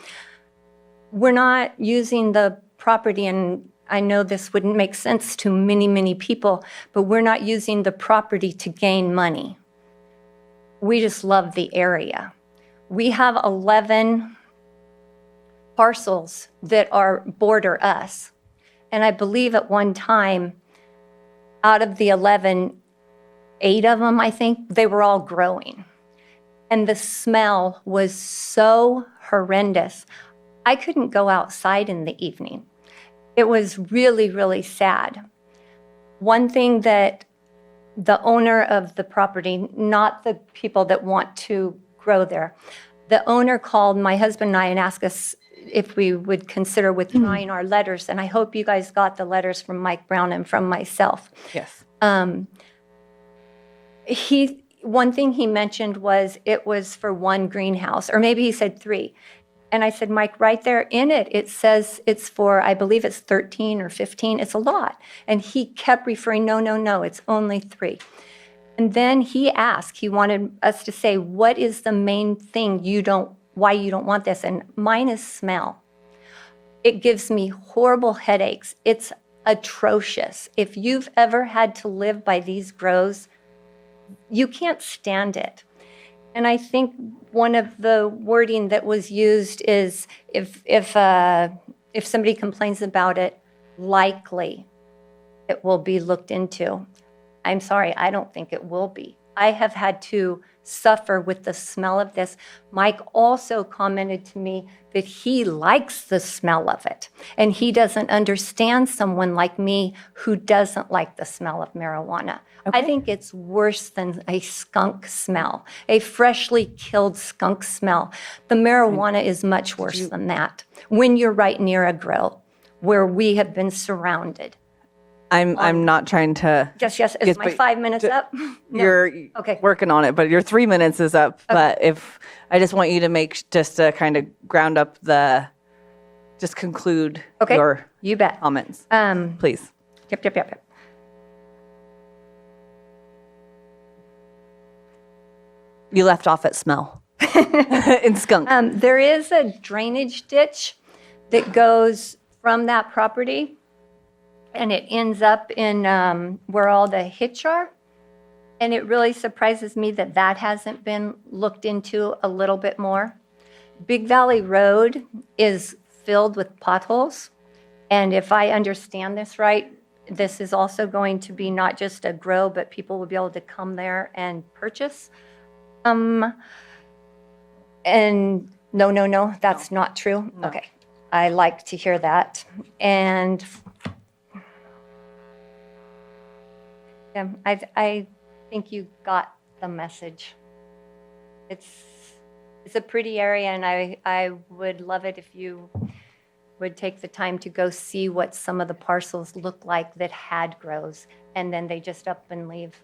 We're not using the property, and I know this wouldn't make sense to many, many people, but we're not using the property to gain money. We just love the area. We have 11 parcels that border us. And I believe at one time, out of the 11, 8 of them, I think, they were all growing. And the smell was so horrendous. I couldn't go outside in the evening. It was really, really sad. One thing that the owner of the property, not the people that want to grow there, the owner called my husband and I and asked us if we would consider withdrawing our letters. And I hope you guys got the letters from Mike Brown and from myself. Yes. One thing he mentioned was it was for 1 greenhouse, or maybe he said 3. And I said, Mike, right there in it says it's for, I believe it's 13 or 15. It's a lot. And he kept referring, no, it's only 3. And then he wanted us to say, what is the main thing why you don't want this? And mine is smell. It gives me horrible headaches. It's atrocious. If you've ever had to live by these grows, you can't stand it. And I think one of the wording that was used is if somebody complains about it, likely it will be looked into. I'm sorry, I don't think it will be. I have had to suffer with the smell of this. Mike also commented to me that he likes the smell of it, and he doesn't understand someone like me who doesn't like the smell of marijuana. I think it's worse than a skunk smell, a freshly killed skunk smell. The marijuana is much worse than that when you're right near a grill where we have been surrounded. I'm not trying to. Yes, is Yes, my but 5 minutes up? No. You're Okay. working on it, but your 3 minutes is up. But if I just want you to make just to kind of ground up just conclude Okay, your you bet. comments, please. Yep. You left off at smell in skunk. There is a drainage ditch that goes from that property, and it ends up in where all the hitch are. And it really surprises me that that hasn't been looked into a little bit more. Big Valley Road is filled with potholes. And if I understand this right, this is also going to be not just a grow, but people will be able to come there and purchase. And no, that's not true. No. Okay, I like to hear that. And yeah, I think you got the message. It's a pretty area, and I would love it if you would take the time to go see what some of the parcels look like that had grows, and then they just up and leave.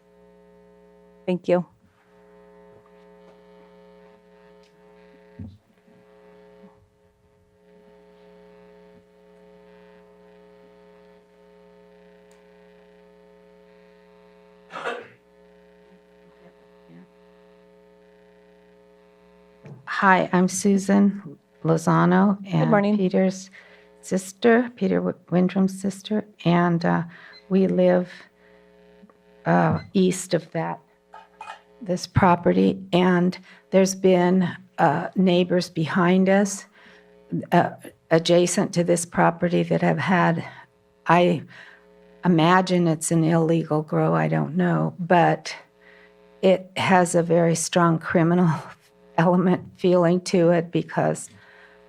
Thank you. Hi, I'm Susan Lozano and morning. Peter's sister, Peter Windrum's sister, and we live east of this property, and there's been neighbors behind us adjacent to this property that have had, I imagine it's an illegal grow, I don't know, but it has a very strong criminal element feeling to it because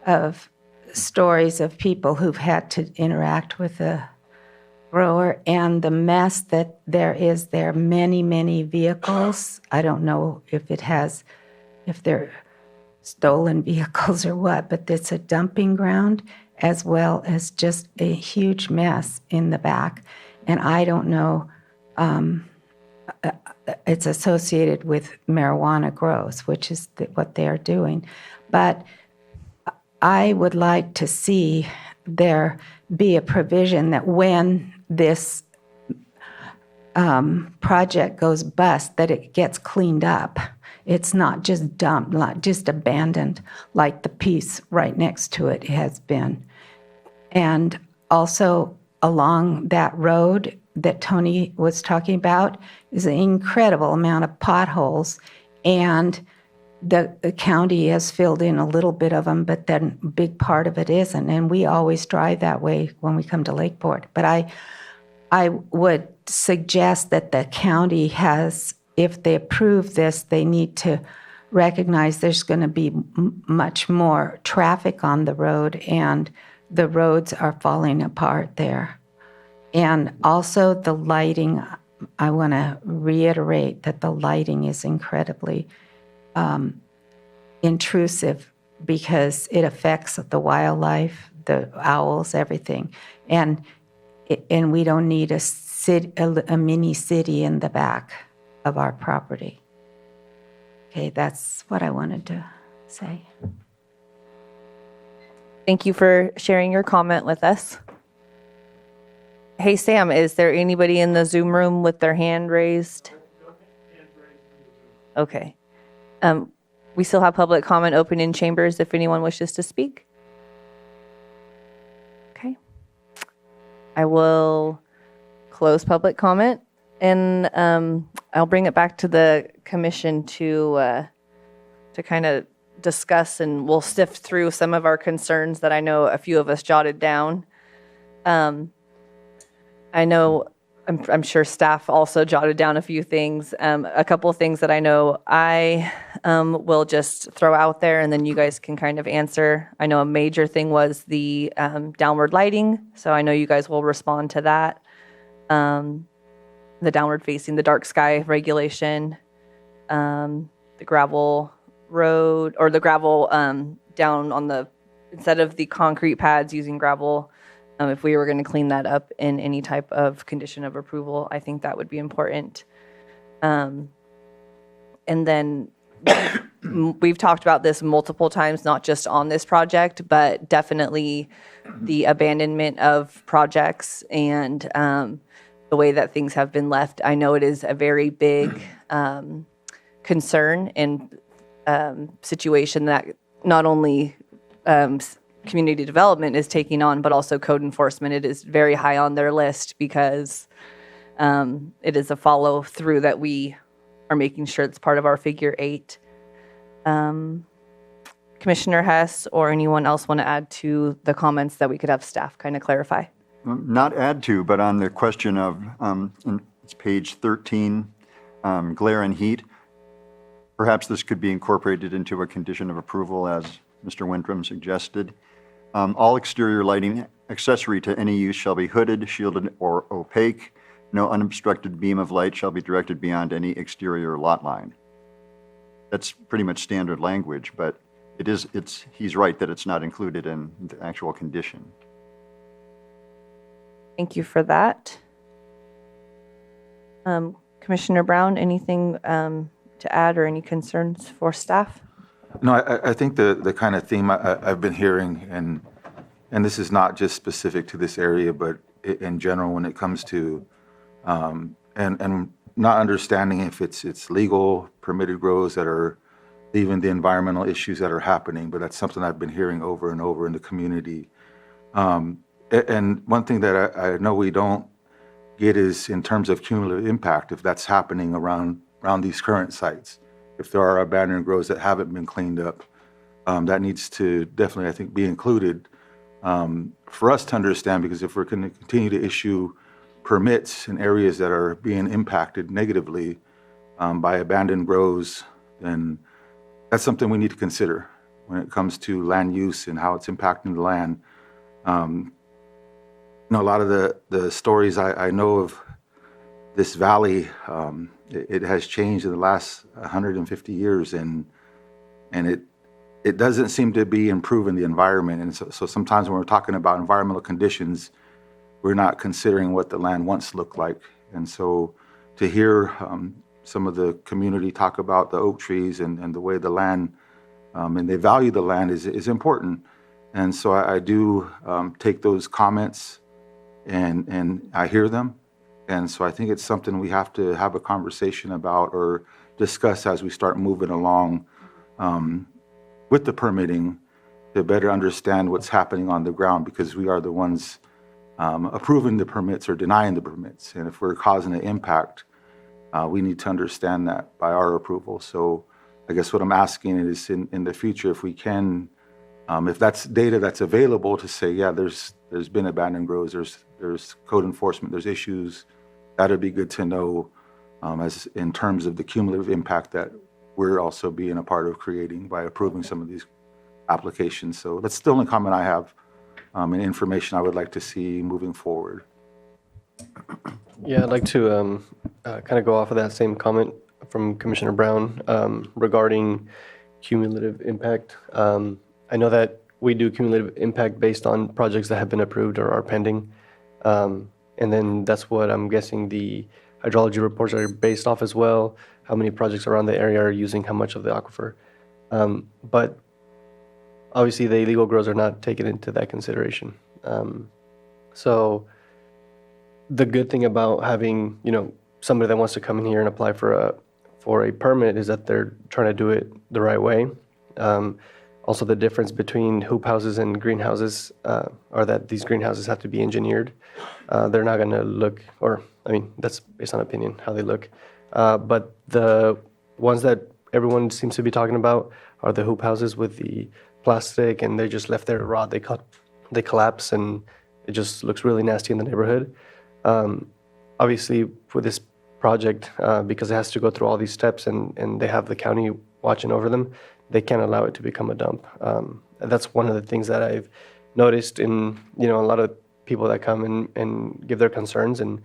of stories of people who've had to interact with the grower and the mess that there is there. Many vehicles. I don't know if they're stolen vehicles or what, but it's a dumping ground as well as just a huge mess in the back. And I don't know, it's associated with marijuana grows, which is what they're doing. But I would like to see there be a provision that when this project goes bust, that it gets cleaned up. It's not just dumped, not just abandoned like the piece right next to it has been. And also along that road that Tony was talking about is an incredible amount of potholes, and the county has filled in a little bit of them, but then a big part of it isn't. And we always drive that way when we come to Lakeport. But I would suggest that the county has, if they approve this, they need to recognize there's going to be much more traffic on the road, and the roads are falling apart there. And also the lighting, I want to reiterate that the lighting is incredibly intrusive because it affects the wildlife, the owls, everything. And we don't need a mini city in the back of our property. Okay, that's what I wanted to say. Thank you for sharing your comment with us. Hey, Sam, is there anybody in the Zoom room with their hand raised? Okay. We still have public comment open in chambers if anyone wishes to speak. Okay. I will close public comment, and I'll bring it back to the commission to to kind of discuss, and we'll sift through some of our concerns that I know a few of us jotted down. I know, I'm sure staff also jotted down a few things. A couple of things that I know I will just throw out there, and then you guys can kind of answer. I know a major thing was the downward lighting, so I know you guys will respond to that. The downward facing, the dark sky regulation, the gravel road, or the gravel down on the, instead of the concrete pads, using gravel. If we were going to clean that up in any type of condition of approval, I think that would be important. And then we've talked about this multiple times, not just on this project, but definitely the abandonment of projects and the way that things have been left. I know it is a very big concern and situation that not only community development is taking on, but also code enforcement. It is very high on their list because it is a follow through that we are making sure it's part of our figure 8. Commissioner Hess or anyone else want to add to the comments that we could have staff kind of clarify? Not add to, but on the question of, it's page 13, glare and heat. Perhaps this could be incorporated into a condition of approval as Mr. Wintram suggested. All exterior lighting accessory to any use shall be hooded, shielded, or opaque. No unobstructed beam of light shall be directed beyond any exterior lot line. That's pretty much standard language, but he's right that it's not included in the actual condition. Thank you for that. Commissioner Brown, anything to add or any concerns for staff? No, I think the kind of theme I've been hearing, and this is not just specific to this area, but in general when it comes to, and not understanding if it's legal, permitted grows that are leaving the environmental issues that are happening, but that's something I've been hearing over and over in the community. And one thing that I know we don't get is in terms of cumulative impact, if that's happening around these current sites. If there are abandoned grows that haven't been cleaned up, that needs to definitely, I think, be included for us to understand, because if we're going to continue to issue permits in areas that are being impacted negatively by abandoned grows, then that's something we need to consider when it comes to land use and how it's impacting the land. A lot of the stories I know of this valley, it has changed in the last 150 years, and it doesn't seem to be improving the environment. And so sometimes when we're talking about environmental conditions, we're not considering what the land once looked like. And so to hear some of the community talk about the oak trees and the way the land, and they value the land is important. And so I do take those comments and I hear them. And so I think it's something we have to have a conversation about or discuss as we start moving along with the permitting to better understand what's happening on the ground, because we are the ones approving the permits or denying the permits. And if we're causing an impact, we need to understand that by our approval. So I guess what I'm asking is in the future, if we can, if that's data that's available to say, yeah, there's been abandoned grows, there's code enforcement, there's issues, that'd be good to know as in terms of the cumulative impact that we're also being a part of creating by approving some of these applications. So that's the only comment I have and information I would like to see moving forward. Yeah, I'd like to kind of go off of that same comment from Commissioner Brown regarding cumulative impact. I know that we do cumulative impact based on projects that have been approved or are pending. And then that's what I'm guessing the hydrology reports are based off as well, how many projects around the area are using how much of the aquifer. But obviously the illegal grows are not taken into that consideration. So the good thing about having, somebody that wants to come in here and apply for a permit is that they're trying to do it the right way. Also, the difference between hoop houses and greenhouses are that these greenhouses have to be engineered. They're not going to look, that's based on opinion, how they look. But the ones that everyone seems to be talking about are the hoop houses with the plastic, and they're just left there to rot. They collapse, and it just looks really nasty in the neighborhood. Obviously, with this project, because it has to go through all these steps, and they have the county watching over them, they can't allow it to become a dump. That's one of the things that I've noticed in a lot of people that come and give their concerns, and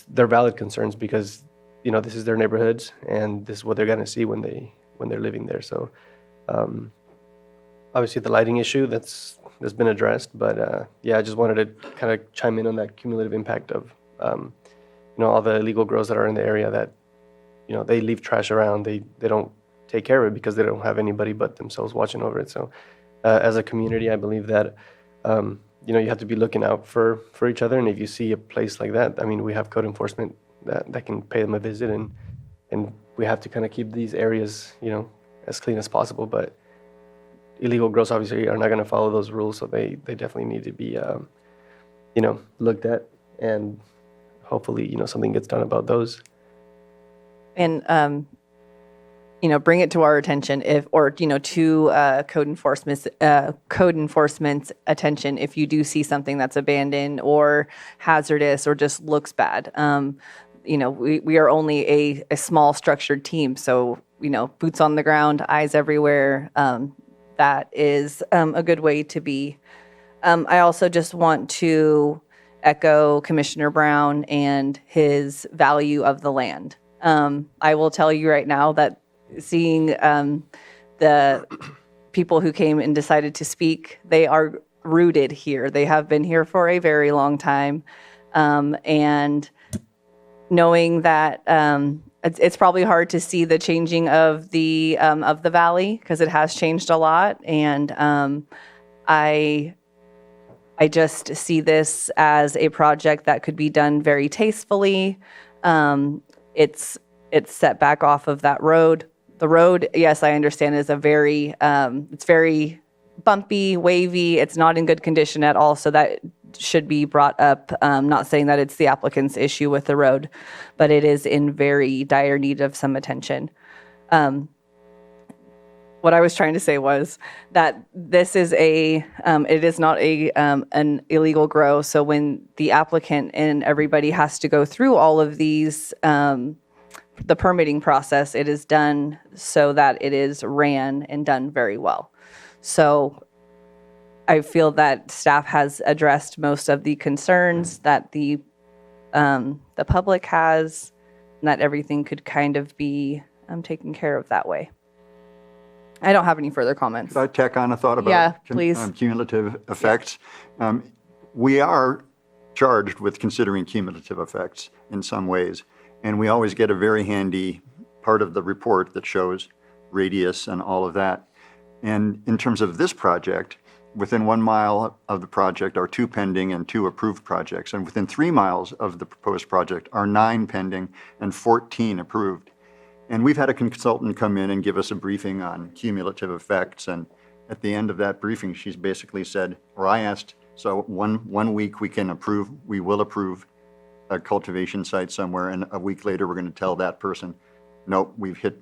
they're valid concerns because this is their neighborhoods, and this is what they're going to see when they're living there. So obviously the lighting issue that's been addressed, but yeah, I just wanted to kind of chime in on that cumulative impact of all the illegal grows that are in the area that they leave trash around. They don't take care of it because they don't have anybody but themselves watching over it. So as a community, I believe that you have to be looking out for each other. And if you see a place like that, I mean, we have code enforcement that can pay them a visit, and we have to kind of keep these areas as clean as possible. But illegal grows obviously are not going to follow those rules, so they definitely need to be looked at, and hopefully something gets done about those. And bring it to our attention to code enforcement's attention if you do see something that's abandoned or hazardous or just looks bad. We are only a small structured team, so boots on the ground, eyes everywhere. That is a good way to be. I also just want to echo Commissioner Brown and his value of the land. I will tell you right now that seeing the people who came and decided to speak, they are rooted here. They have been here for a very long time. And knowing that it's probably hard to see the changing of the valley because it has changed a lot. And I just see this as a project that could be done very tastefully. It's set back off of that road. The road, yes, I understand, is it's very bumpy, wavy. It's not in good condition at all, so that should be brought up. Not saying that it's the applicant's issue with the road, but it is in very dire need of some attention. What I was trying to say was that this is it is not an illegal grow. So when the applicant and everybody has to go through all of these, the permitting process, it is done so that it is ran and done very well. So I feel that staff has addressed most of the concerns that the public has, and that everything could kind of be taken care of that way. I don't have any further comments. Could I tack on a thought about please. Cumulative effects? We are charged with considering cumulative effects in some ways, and we always get a very handy part of the report that shows radius and all of that. And in terms of this project, within 1 mile of the project are 2 pending and 2 approved projects, and within 3 miles of the proposed project are 9 pending and 14 approved. And we've had a consultant come in and give us a briefing on cumulative effects. And at the end of that briefing, she's basically said, or I asked, so one week we will approve a cultivation site somewhere, and a week later we're going to tell that person, nope, we've hit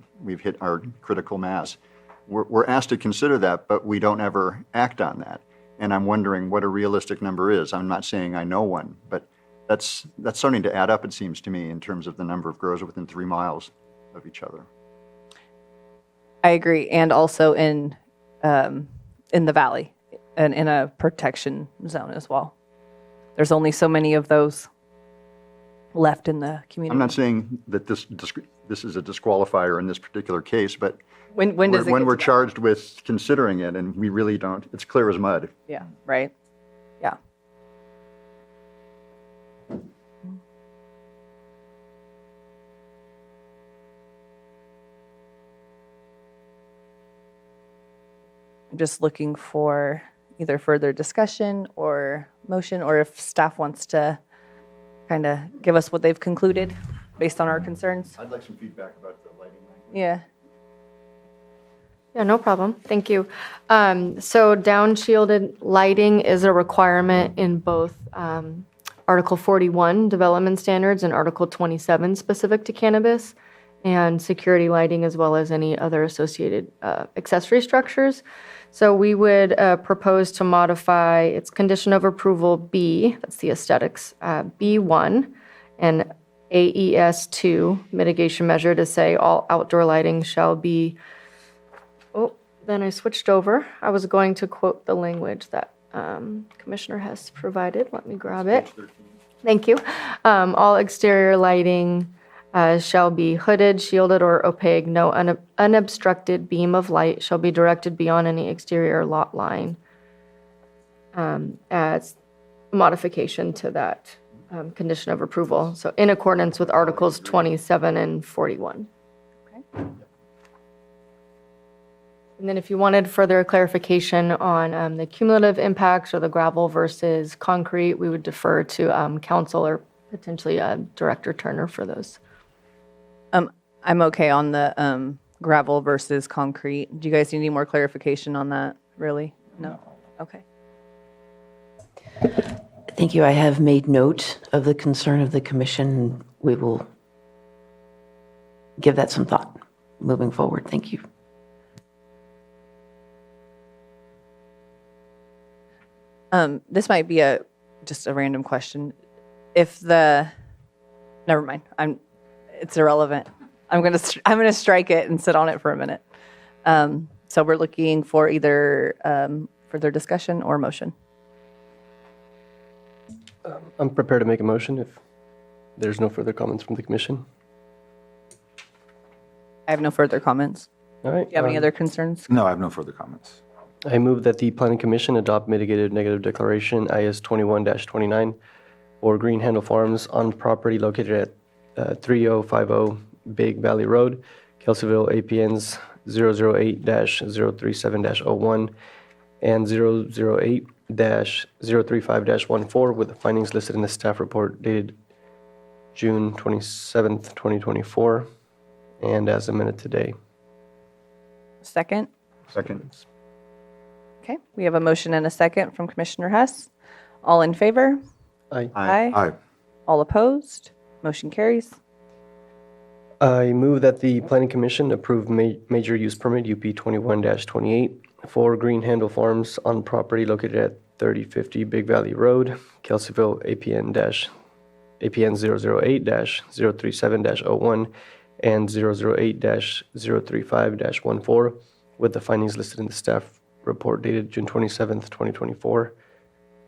our critical mass. We're asked to consider that, but we don't ever act on that. And I'm wondering what a realistic number is. I'm not saying I know one, but that's starting to add up, it seems to me, in terms of the number of grows within 3 miles of each other. I agree, and also in the valley and in a protection zone as well. There's only so many of those left in the community. I'm not saying that this is a disqualifier in this particular case, but when we're charged with considering it, and we really don't, it's clear as mud. Yeah, right. Yeah. I'm just looking for either further discussion or motion, or if staff wants to kind of give us what they've concluded based on our concerns. I'd like some feedback about the lighting language. Yeah. Yeah, no problem. Thank you. So down-shielded lighting is a requirement in both Article 41 development standards and Article 27 specific to cannabis. and security lighting, as well as any other associated accessory structures. So we would propose to modify its condition of approval B, that's the aesthetics, B1, and AES2 mitigation measure to say all outdoor lighting shall be, then I switched over. I was going to quote the language that Commissioner Hess provided. Let me grab it. Thank you. All exterior lighting shall be hooded, shielded, or opaque. No unobstructed beam of light shall be directed beyond any exterior lot line, as a modification to that condition of approval. So in accordance with Articles 27 and 41. Okay. And then if you wanted further clarification on the cumulative impacts or the gravel versus concrete, we would defer to council or potentially Director Turner for those. I'm okay on the gravel versus concrete. Do you guys need any more clarification on that, really? No? Okay. Thank you. I have made note of the concern of the commission. We will give that some thought moving forward. Thank you. This might be just a random question. Never mind. It's irrelevant. I'm gonna strike it and sit on it for a minute. So we're looking for either further discussion or motion. I'm prepared to make a motion if there's no further comments from the commission. I have no further comments. All right. Do you have any other concerns? No, I have no further comments. I move that the Planning Commission adopt mitigated negative declaration IS 21-29 for Green Handle Farms on property located at 3050 Big Valley Road, Kelseyville, APNs 008-037-01 and 008-035-14 with the findings listed in the staff report dated June 27th, 2024, and as amended today. Second? Second. Okay, we have a motion and a second from Commissioner Hess. All in favor? Aye. Aye. All opposed? Motion carries. I move that the Planning Commission approve major use permit UP 21-28 for Green Handle Farms on property located at 3050 Big Valley Road, Kelseyville, APN 008-037-01 and 008-035-14 with the findings listed in the staff report dated June 27th, 2024,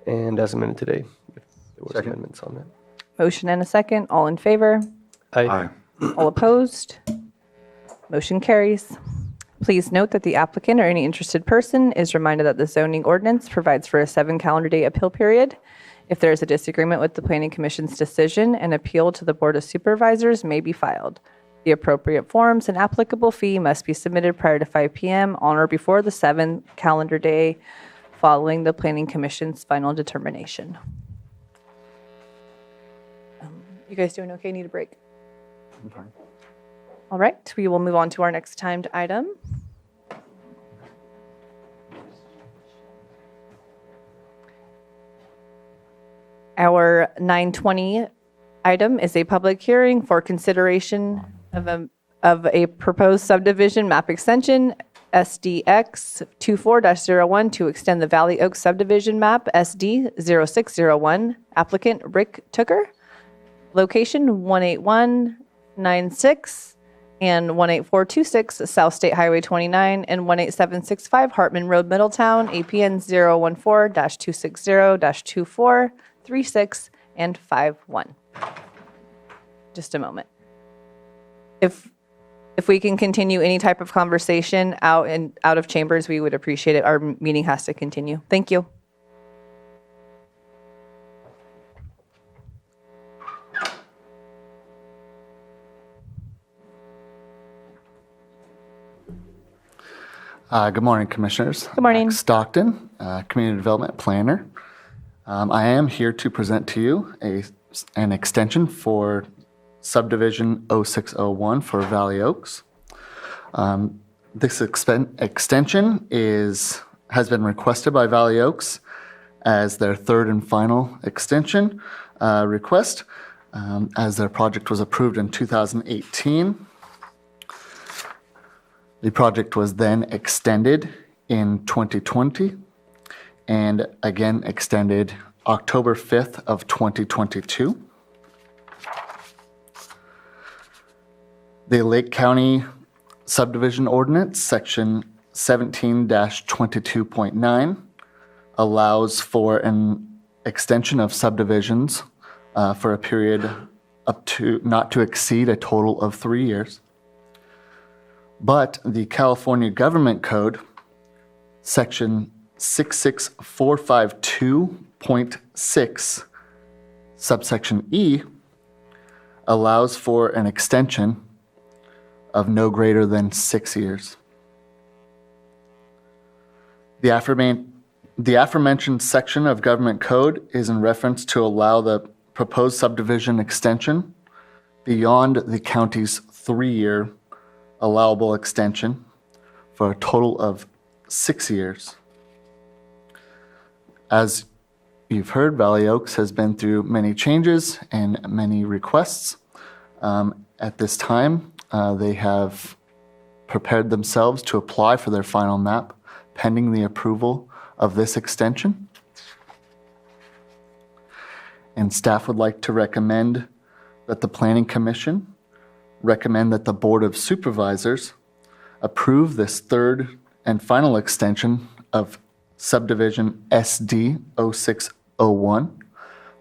and as amended today, if there was amendments on that. Motion and a second. All in favor? Aye. All opposed? Motion carries. Please note that the applicant or any interested person is reminded that the zoning ordinance provides for a 7-calendar day appeal period. If there is a disagreement with the Planning Commission's decision, an appeal to the Board of Supervisors may be filed. The appropriate forms and applicable fee must be submitted prior to 5 p.m. on or before the 7-calendar day following the Planning Commission's final determination. You guys doing okay? Need a break? I'm fine. All right, we will move on to our next timed item. Our 9:20 item is a public hearing for consideration of a proposed subdivision map extension, SDX 24-01, to extend the Valley Oaks subdivision map, SD 0601, applicant Rick Tooker, location 18196 and 18426 South State Highway 29 and 18765 Hartman Road, Middletown, APN 014-260-24, 36 and 51. Just a moment. If we can continue any type of conversation out of chambers, we would appreciate it. Our meeting has to continue. Thank you. Good morning, Commissioners. Good morning. Max Stockton, Community Development Planner. I am here to present to you an extension for subdivision 0601 for Valley Oaks. This extension has been requested by Valley Oaks as their third and final extension request, as their project was approved in 2018. The project was then extended in 2020 and again extended October 5th of 2022. The Lake County Subdivision Ordinance, Section 17-22.9, allows for an extension of subdivisions for a period up to not to exceed a total of 3 years. But the California Government Code, Section 66452.6, subsection E, allows for an extension of no greater than 6 years. The aforementioned section of Government Code is in reference to allow the proposed subdivision extension beyond the county's 3-year allowable extension for a total of 6 years. As you've heard, Valley Oaks has been through many changes and many requests. At this time, they have prepared themselves to apply for their final map pending the approval of this extension. And staff would like to recommend that the Planning Commission recommend that the Board of Supervisors approve this third and final extension of subdivision SD 0601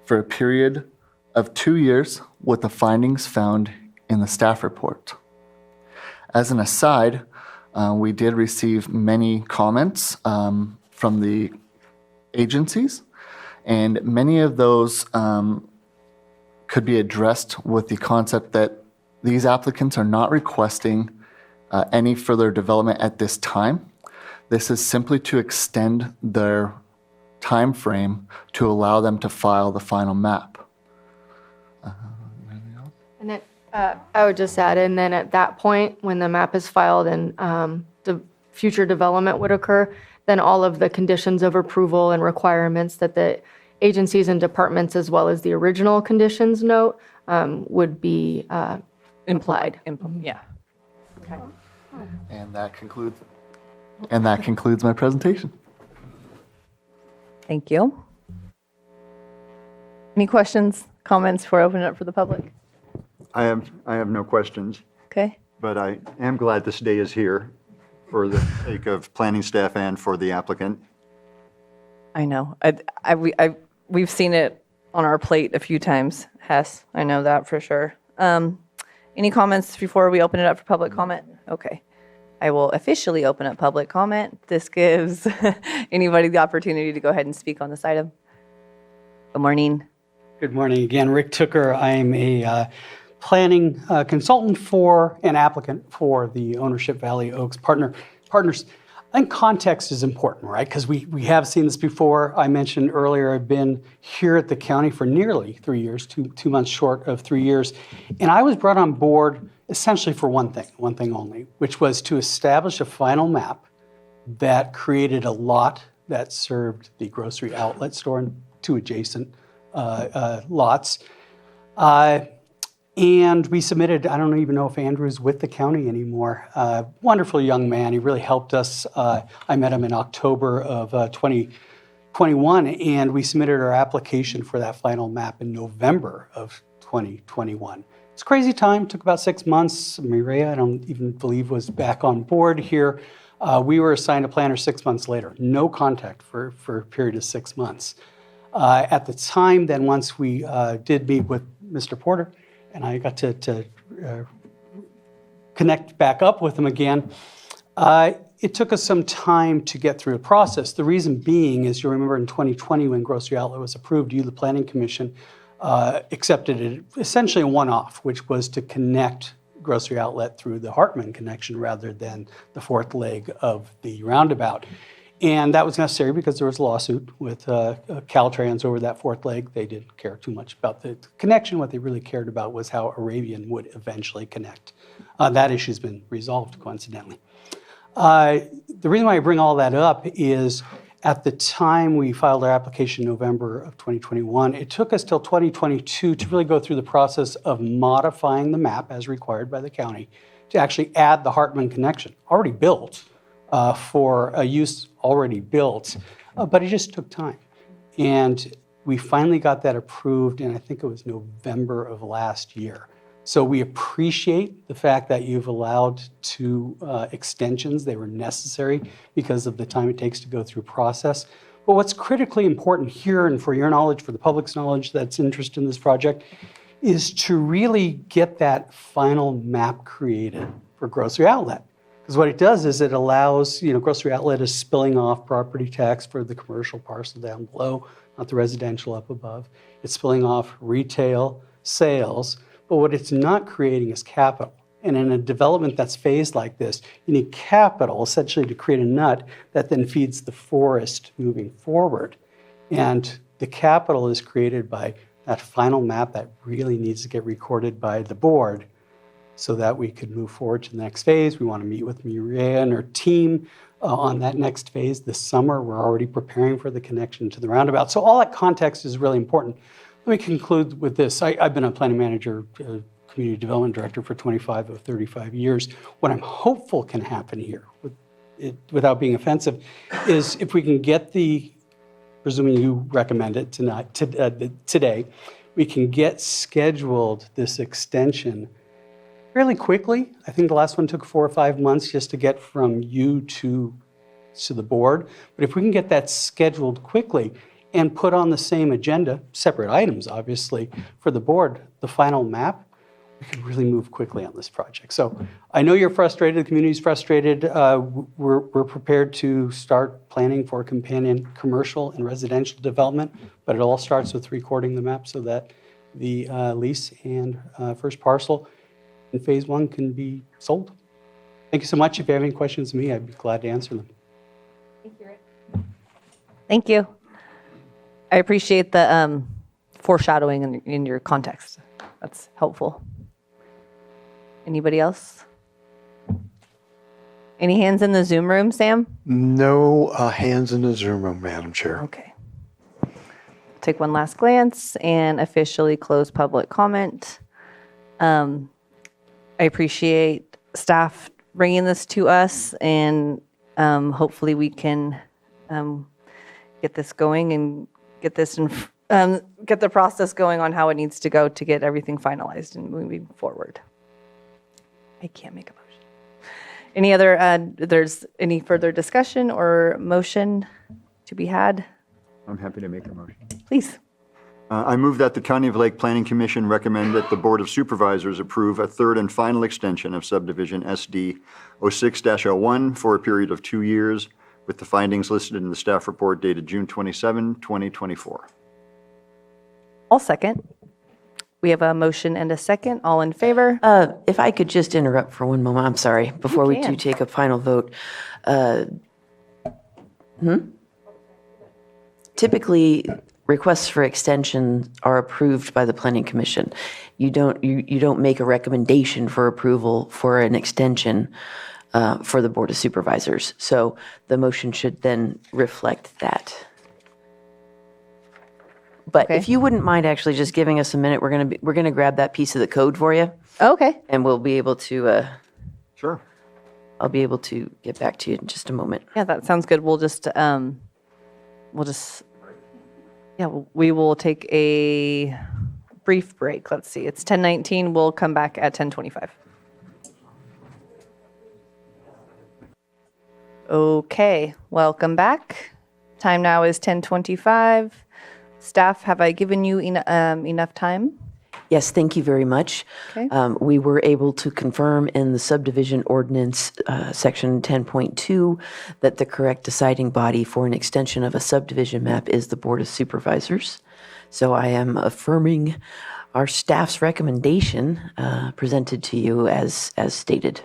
for a period of 2 years with the findings found in the staff report. As an aside, we did receive many comments from the agencies, and many of those could be addressed with the concept that these applicants are not requesting any further development at this time. This is simply to extend their time frame to allow them to file the final map. And then I would just add, and then at that point, when the map is filed and the future development would occur, then all of the conditions of approval and requirements that the agencies and departments, as well as the original conditions note, would be implied. Yeah. Okay. And that concludes my presentation. Thank you. Any questions, comments before I open it up for the public? I have no questions, Okay. but I am glad this day is here for the sake of planning staff and for the applicant. I know. We've seen it on our plate a few times, Hess. I know that for sure. Any comments before we open it up for public comment? Okay. I will officially open up public comment. This gives anybody the opportunity to go ahead and speak on this item. Good morning. Good morning again. Rick Tooker. I'm a planning consultant for an applicant for the ownership Valley Oaks partners. I think context is important, right? Because we have seen this before. I mentioned earlier, I've been here at the county for nearly 3 years, two months short of 3 years. And I was brought on board essentially for one thing only, which was to establish a final map that created a lot that served the grocery outlet store and two adjacent lots. And we submitted, I don't even know if Andrew's with the county anymore. Wonderful young man. He really helped us. I met him in October of 2021, and we submitted our application for that final map in November of 2021. It's a crazy time. Took about 6 months. Mireya, I don't even believe, was back on board here. We were assigned a planner 6 months later. No contact for a period of 6 months. At the time, then once we did meet with Mr. Porter, and I got to connect back up with him again, it took us some time to get through the process. The reason being is, you remember in 2020 when Grocery Outlet was approved, the Planning Commission accepted it essentially a one-off, which was to connect Grocery Outlet through the Hartman connection rather than the fourth leg of the roundabout. And that was necessary because there was a lawsuit with Caltrans over that fourth leg. They didn't care too much about the connection. What they really cared about was how Arabian would eventually connect. That issue's been resolved, coincidentally. The reason why I bring all that up is at the time we filed our application in November of 2021, it took us till 2022 to really go through the process of modifying the map as required by the county to actually add the Hartman connection, already built, for a use already built, but it just took time. And we finally got that approved in, I think it was November of last year. So we appreciate the fact that you've allowed two extensions. They were necessary because of the time it takes to go through process. But what's critically important here, and for your knowledge, for the public's knowledge that's interested in this project, is to really get that final map created for Grocery Outlet. Because what it does is it allows, Grocery Outlet is spilling off property tax for the commercial parcel down below, not the residential up above. It's spilling off retail sales, but what it's not creating is capital. And in a development that's phased like this, you need capital essentially to create a nut that then feeds the forest moving forward. And the capital is created by that final map that really needs to get recorded by the board so that we could move forward to the next phase. We want to meet with Maria and her team on that next phase this summer. We're already preparing for the connection to the roundabout. So all that context is really important. Let me conclude with this. I've been a planning manager, community development director for 25 of 35 years. What I'm hopeful can happen here, without being offensive, is if we can get presuming you recommend it today, we can get scheduled this extension fairly quickly. I think the last one took 4 or 5 months just to get from you to the board. But if we can get that scheduled quickly and put on the same agenda, separate items obviously, for the board, the final map, we could really move quickly on this project. So I know you're frustrated, the community's frustrated. We're prepared to start planning for companion commercial and residential development, but it all starts with recording the map so that the lease and first parcel in phase 1 can be sold. Thank you so much. If you have any questions of me, I'd be glad to answer them. Thank you. I appreciate the foreshadowing in your context. That's helpful. Anybody else? Any hands in the Zoom room, Sam? No hands in the Zoom room, Madam Chair. Okay. Take one last glance and officially close public comment. I appreciate staff bringing this to us, and hopefully we can get this going and get the process going on how it needs to go to get everything finalized and moving forward. I can't make a motion. There's any further discussion or motion to be had? I'm happy to make a motion. Please. I move that the County of Lake Planning Commission recommend that the Board of Supervisors approve a third and final extension of subdivision SD 06-01 for a period of 2 years, with the findings listed in the staff report dated June 27, 2024. I'll second. We have a motion and a second. All in favor? If I could just interrupt for one moment, I'm sorry, before we do take a final vote. Typically, requests for extension are approved by the Planning Commission. You don't make a recommendation for approval for an extension for the Board of Supervisors. So the motion should then reflect that. But if you wouldn't mind actually just giving us a minute, we're gonna grab that piece of the code for you. Okay. And we'll be able to. Sure. I'll be able to get back to you in just a moment. Yeah, that sounds good. We will take a brief break. Let's see. It's 10:19. We'll come back at 10:25. Okay, welcome back. Time now is 10:25. Staff, have I given you enough time? Yes, thank you very much. Okay. We were able to confirm in the subdivision ordinance, section 10.2, that the correct deciding body for an extension of a subdivision map is the Board of Supervisors. So I am affirming our staff's recommendation presented to you as stated.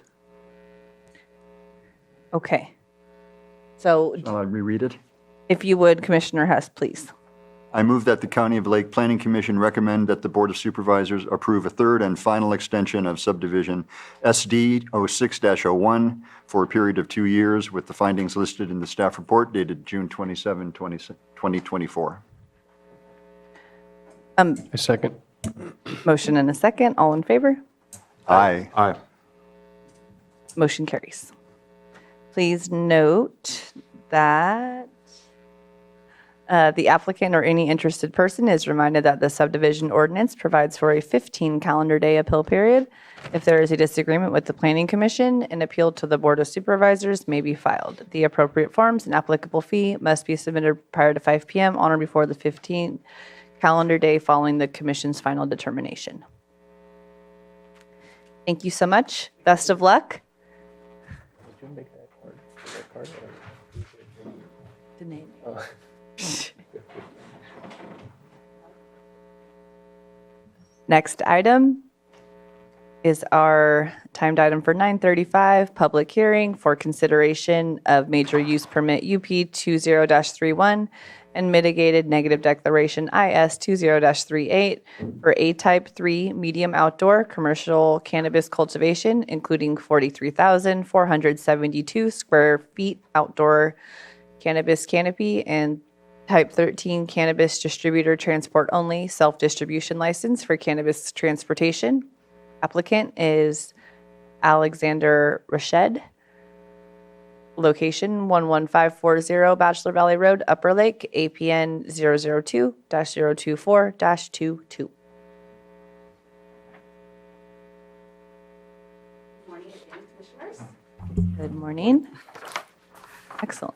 Okay. So Shall I reread it? if you would, Commissioner Hess, please. I move that the County of Lake Planning Commission recommend that the Board of Supervisors approve a third and final extension of subdivision SD 06-01 for a period of 2 years, with the findings listed in the staff report dated June 27, 2024. A second. Motion and a second. All in favor? Aye. Aye. Motion carries. Please note that the applicant or any interested person is reminded that the subdivision ordinance provides for a 15 calendar day appeal period. If there is a disagreement with the Planning Commission, an appeal to the Board of Supervisors may be filed. The appropriate forms and applicable fee must be submitted prior to 5 p.m. on or before the 15th calendar day following the Commission's final determination. Thank you so much. Best of luck. The name. Next item is our timed item for 9:35, public hearing for consideration of major use permit UP 20-31 and mitigated negative declaration IS 20-38 for A-type 3 medium outdoor commercial cannabis cultivation, including 43,472 square feet outdoor cannabis canopy and Type 13 cannabis distributor transport only self-distribution license for cannabis transportation. Applicant is Alexander Rashed. Location 11540 Bachelor Valley Road, Upper Lake, APN 002-024-22. Good morning. Excellent.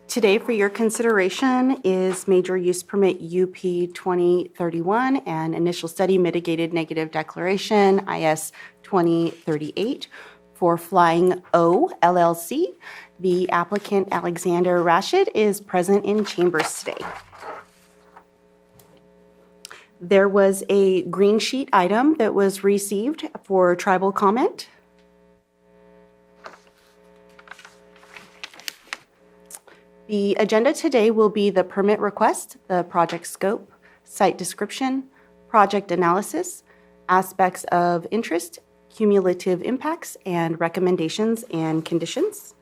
Today for your consideration is major use permit UP 2031 and initial study mitigated negative declaration IS 2038 for Flying O LLC. The applicant Alexander Rashid is present in chambers today. There was a green sheet item that was received for tribal comment. The agenda today will be the permit request, the project scope, site description, project analysis, aspects of interest, cumulative impacts, and recommendations and conditions.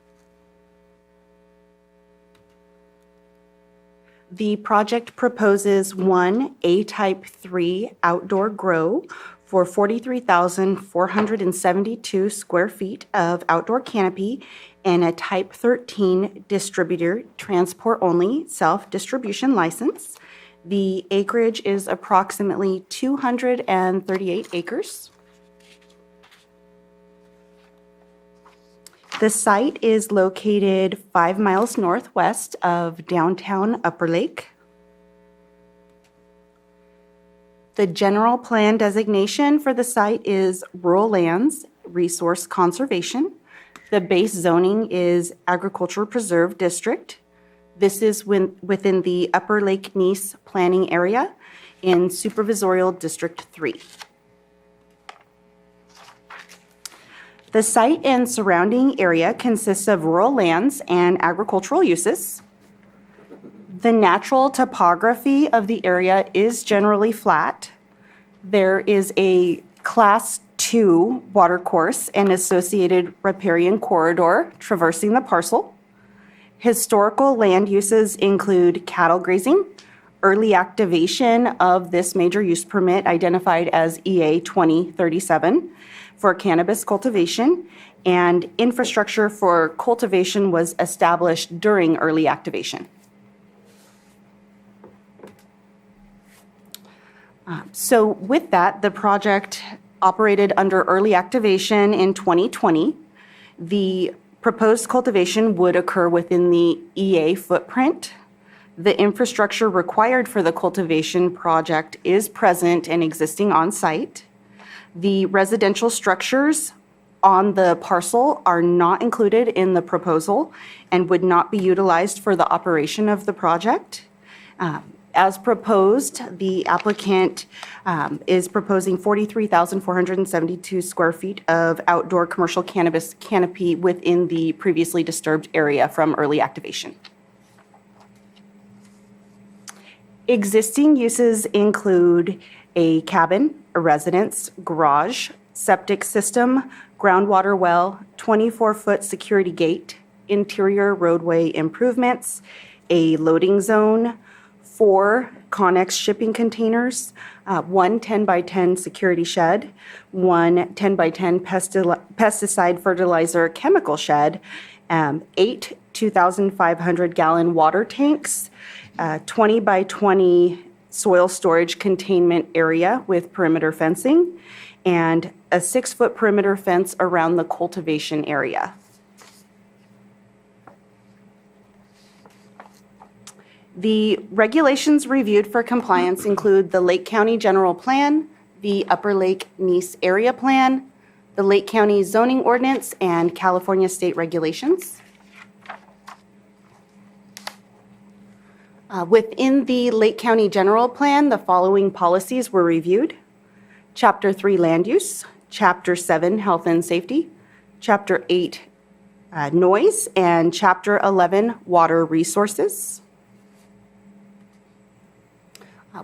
The project proposes one A-type 3 outdoor grow for 43,472 square feet of outdoor canopy and a Type 13 distributor transport only self-distribution license. The acreage is approximately 238 acres. The site is located 5 miles northwest of downtown Upper Lake. The general plan designation for the site is Rural Lands Resource Conservation. The base zoning is Agricultural Preserve District. This is within the Upper Lake Nice planning area in Supervisorial District 3. The site and surrounding area consists of rural lands and agricultural uses. The natural topography of the area is generally flat. There is a Class 2 watercourse and associated riparian corridor traversing the parcel. Historical land uses include cattle grazing, early activation of this major use permit identified as EA 2037 for cannabis cultivation, and infrastructure for cultivation was established during early activation. So with that, the project operated under early activation in 2020. The proposed cultivation would occur within the EA footprint. The infrastructure required for the cultivation project is present and existing on site. The residential structures on the parcel are not included in the proposal and would not be utilized for the operation of the project. As proposed, the applicant is proposing 43,472 square feet of outdoor commercial cannabis canopy within the previously disturbed area from early activation. Existing uses include a cabin, a residence, garage, septic system, groundwater well, 24-foot security gate, interior roadway improvements, a loading zone, 4 Connex shipping containers, 1 10 by 10 security shed, 1 10 by 10 pesticide fertilizer chemical shed, 8 2,500 gallon water tanks, 20 by 20 soil storage containment area with perimeter fencing, and a 6-foot perimeter fence around the cultivation area. The regulations reviewed for compliance include the Lake County General Plan, the Upper Lake Nice Area Plan, the Lake County Zoning Ordinance, and California State regulations. Within the Lake County General Plan, the following policies were reviewed. Chapter 3, Land Use, Chapter 7, Health and Safety, Chapter 8, Noise, and Chapter 11, Water Resources.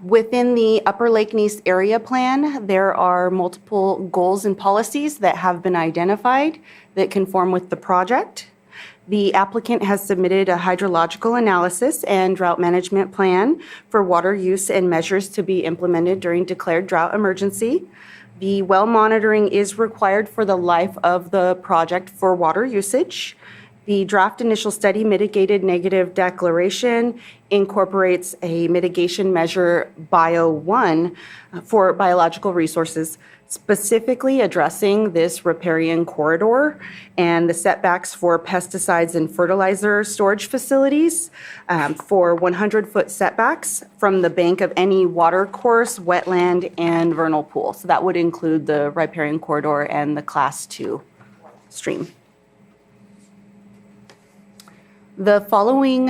Within the Upper Lake Nice Area Plan, there are multiple goals and policies that have been identified that conform with the project. The applicant has submitted a hydrological analysis and drought management plan for water use and measures to be implemented during declared drought emergency. The well monitoring is required for the life of the project for water usage. The draft initial study mitigated negative declaration incorporates a mitigation measure Bio 1 for biological resources, specifically addressing this riparian corridor and the setbacks for pesticides and fertilizer storage facilities for 100-foot setbacks from the bank of any water course, wetland, and vernal pool. So that would include the riparian corridor and the Class 2 stream. The following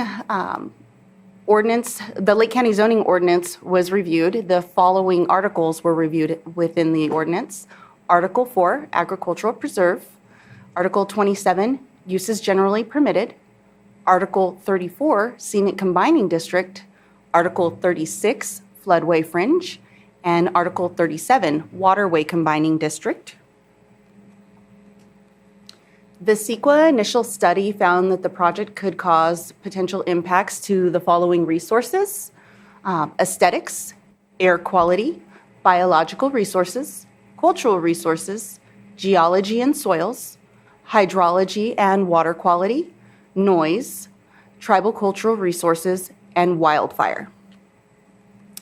ordinance, the Lake County zoning ordinance was reviewed. The following articles were reviewed within the ordinance. Article 4, agricultural preserve. Article 27, uses generally permitted. Article 34, scenic combining district. Article 36, floodway fringe. And Article 37, waterway combining district. The CEQA initial study found that the project could cause potential impacts to the following resources: aesthetics, air quality, biological resources, cultural resources, geology and soils, hydrology and water quality, noise, tribal cultural resources, and wildfire.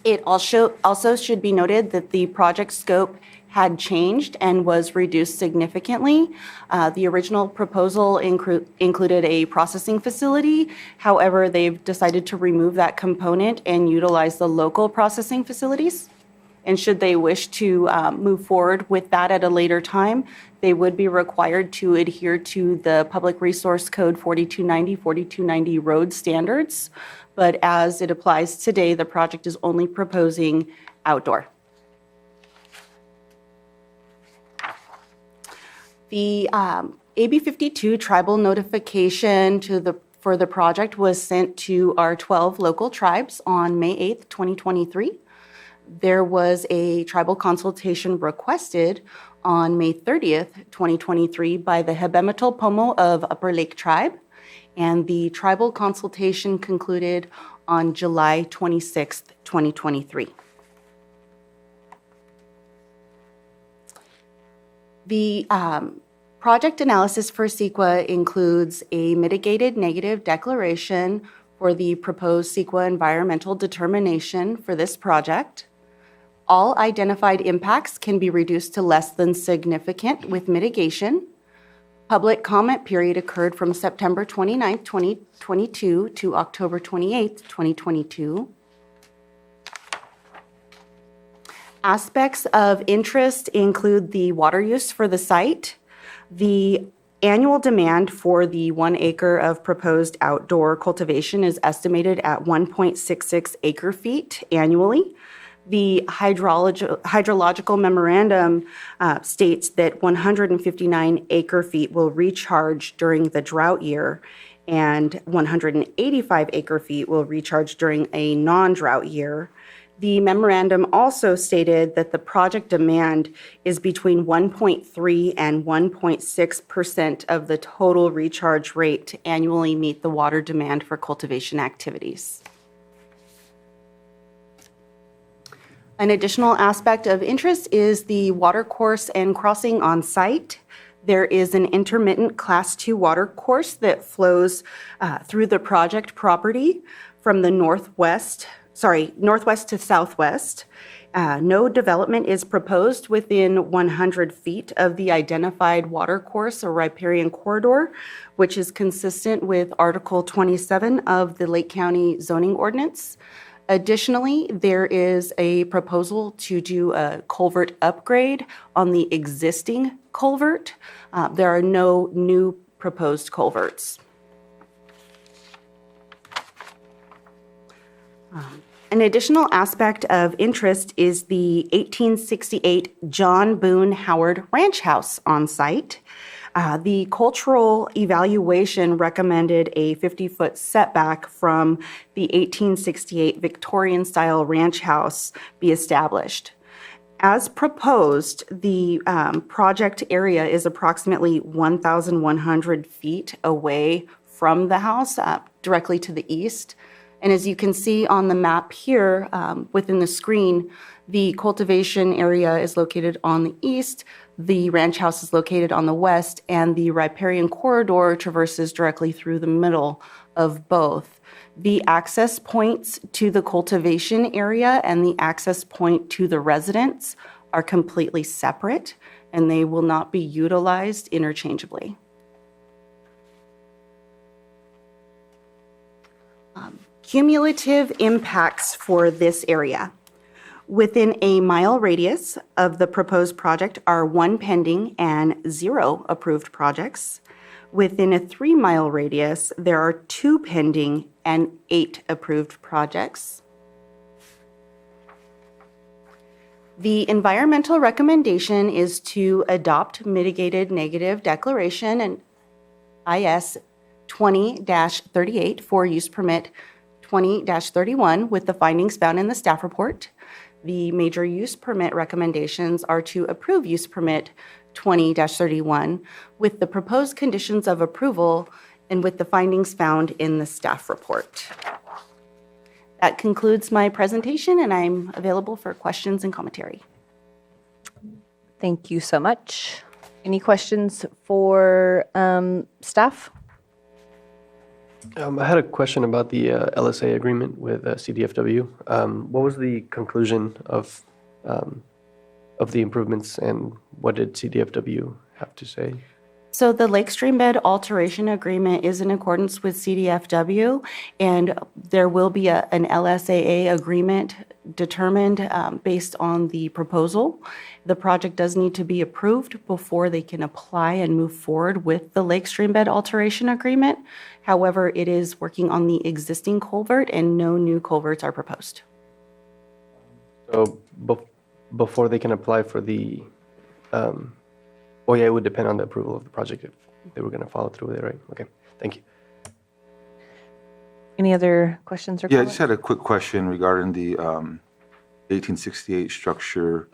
It also should be noted that the project scope had changed and was reduced significantly. The original proposal included a processing facility. However, they've decided to remove that component and utilize the local processing facilities. And should they wish to move forward with that at a later time, they would be required to adhere to the Public Resource Code 4290, 4290 road standards. But as it applies today, the project is only proposing outdoor. The AB 52 tribal notification for the project was sent to our 12 local tribes on May 8th, 2023. There was a tribal consultation requested on May 30th, 2023 by the Hebemetal Pomo of Upper Lake Tribe, and the tribal consultation concluded on July 26th, 2023. The project analysis for CEQA includes a mitigated negative declaration for the proposed CEQA environmental determination for this project. All identified impacts can be reduced to less than significant with mitigation. Public comment period occurred from September 29th, 2022 to October 28th, 2022. Aspects of interest include the water use for the site. The annual demand for the 1 acre of proposed outdoor cultivation is estimated at 1.66 acre feet annually. The hydrological memorandum states that 159 acre feet will recharge during the drought year, and 185 acre feet will recharge during a non-drought year. The memorandum also stated that the project demand is between 1.3 and 1.6% of the total recharge rate to annually meet the water demand for cultivation activities. An additional aspect of interest is the water course and crossing on site. There is an intermittent Class 2 water course that flows through the project property from the northwest to southwest. No development is proposed within 100 feet of the identified water course or riparian corridor, which is consistent with Article 27 of the Lake County zoning ordinance. Additionally, there is a proposal to do a culvert upgrade on the existing culvert. There are no new proposed culverts. An additional aspect of interest is the 1868 John Boone Howard Ranch House on site. The cultural evaluation recommended a 50-foot setback from the 1868 Victorian-style ranch house be established. As proposed, the project area is approximately 1,100 feet away from the house, directly to the east. And as you can see on the map here within the screen, the cultivation area is located on the east, the ranch house is located on the west, and the riparian corridor traverses directly through the middle of both. The access points to the cultivation area and the access point to the residence are completely separate, and they will not be utilized interchangeably. Cumulative impacts for this area. Within a mile radius of the proposed project are 1 pending and 0 approved projects. Within a 3-mile radius, there are 2 pending and 8 approved projects. The environmental recommendation is to adopt mitigated negative declaration and IS 20-38 for use permit 20-31 with the findings found in the staff report. The major use permit recommendations are to approve use permit 20-31 with the proposed conditions of approval and with the findings found in the staff report. That concludes my presentation, and I'm available for questions and commentary. Thank you so much. Any questions for staff? I had a question about the LSA agreement with CDFW. What was the conclusion of the improvements, and what did CDFW have to say? So the lake stream bed alteration agreement is in accordance with CDFW, and there will be an LSAA agreement determined based on the proposal. The project does need to be approved before they can apply and move forward with the lake stream bed alteration agreement. However, it is working on the existing culvert, and no new culverts are proposed. So before they can apply for the, it would depend on the approval of the project if they were going to follow through with it, right? Okay, thank you. Any other questions or Yeah, I comments? just had a quick question regarding the 1868 structure.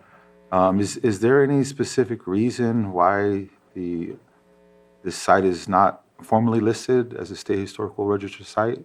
Is there any specific reason why this site is not formally listed as a state historical register site?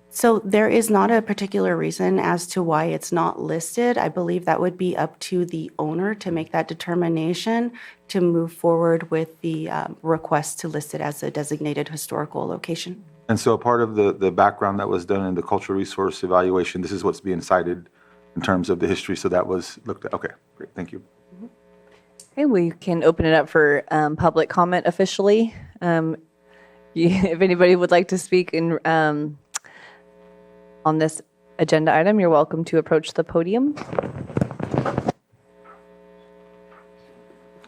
So there is not a particular reason as to why it's not listed. I believe that would be up to the owner to make that determination to move forward with the request to list it as a designated historical location. And so part of the background that was done in the cultural resource evaluation, this is what's being cited in terms of the history. So that was looked at. Okay, great. Thank you. Okay, we can open it up for public comment officially. If anybody would like to speak in on this agenda item, you're welcome to approach the podium.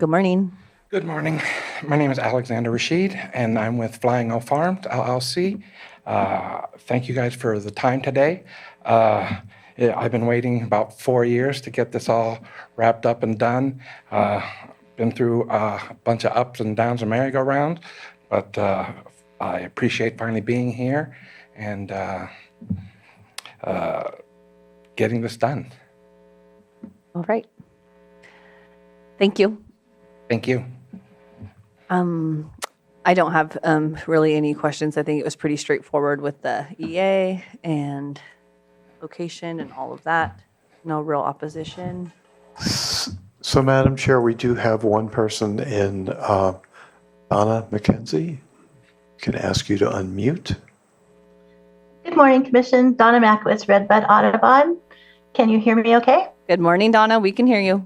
Good morning. Good morning. My name is Alexander Rashid, and I'm with Flying Owl Farms, LLC. Thank you guys for the time today. I've been waiting about 4 years to get this all wrapped up and done. Been through a bunch of ups and downs and merry-go-rounds, but I appreciate finally being here and getting this done. All right. Thank you. Thank you. I don't have really any questions. I think it was pretty straightforward with the EA and location and all of that. no real opposition. So, Madam Chair, we do have one person in Donna McKenzie. Can I ask you to unmute? Good morning, Commission. Donna Makowitz, Redbud Audubon. Can you hear me okay? Good morning, Donna. We can hear you.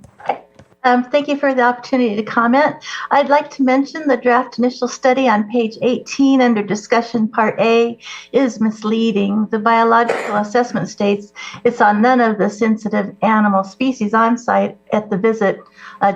Thank you for the opportunity to comment. I'd like to mention the draft initial study on page 18 under discussion part A is misleading. The biological assessment states it's on none of the sensitive animal species on site at the visit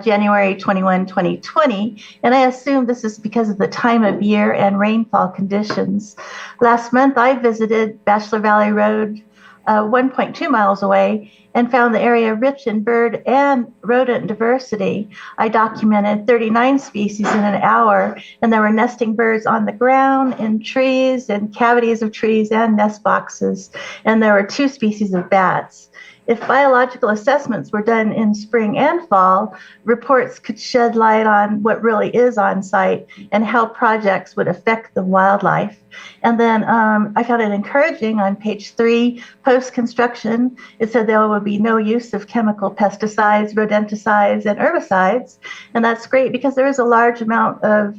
January 21, 2020, and I assume this is because of the time of year and rainfall conditions. Last month, I visited Bachelor Valley Road 1.2 miles away and found the area rich in bird and rodent diversity. I documented 39 species in an hour, and there were nesting birds on the ground, in trees, in cavities of trees, and nest boxes. And there were 2 species of bats. If biological assessments were done in spring and fall, reports could shed light on what really is on site and how projects would affect the wildlife. And then I found it encouraging on page 3, post-construction, it said there would be no use of chemical pesticides, rodenticides, and herbicides. And that's great because there is a large amount of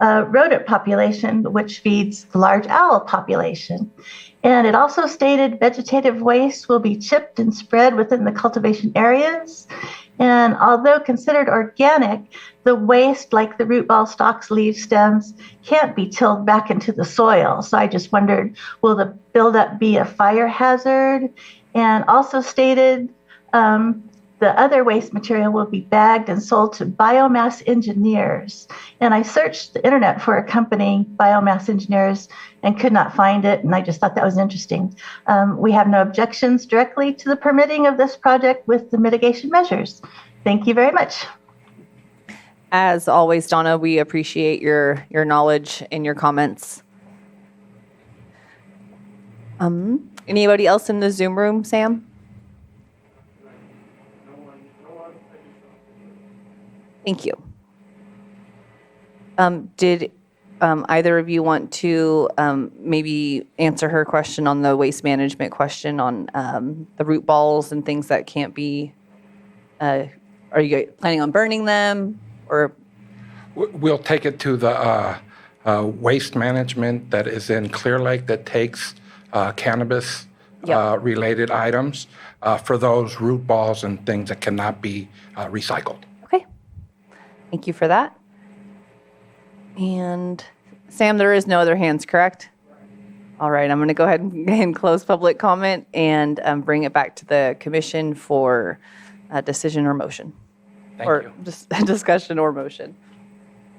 rodent population, which feeds the large owl population. And it also stated vegetative waste will be chipped and spread within the cultivation areas. And although considered organic, the waste, like the root ball, stalks, leaves, stems, can't be tilled back into the soil. So I just wondered, will the buildup be a fire hazard? And also stated the other waste material will be bagged and sold to biomass engineers. And I searched the internet for a company, Biomass Engineers, and could not find it. And I just thought that was interesting. We have no objections directly to the permitting of this project with the mitigation measures. Thank you very much. As always, Donna, we appreciate your knowledge and your comments. Anybody else in the Zoom room, Sam? Thank you. Did either of you want to maybe answer her question on the waste management question on the root balls and things that can't be, are you planning on burning them or? We'll take it to the waste management that is in Clear Lake that takes cannabis related items for those root balls and things that cannot be recycled. Okay. Thank you for that. And Sam, there is no other hands, correct? All right, I'm going to go ahead and close public comment and bring it back to the commission for a decision or motion. Thank or you. Just a discussion or motion.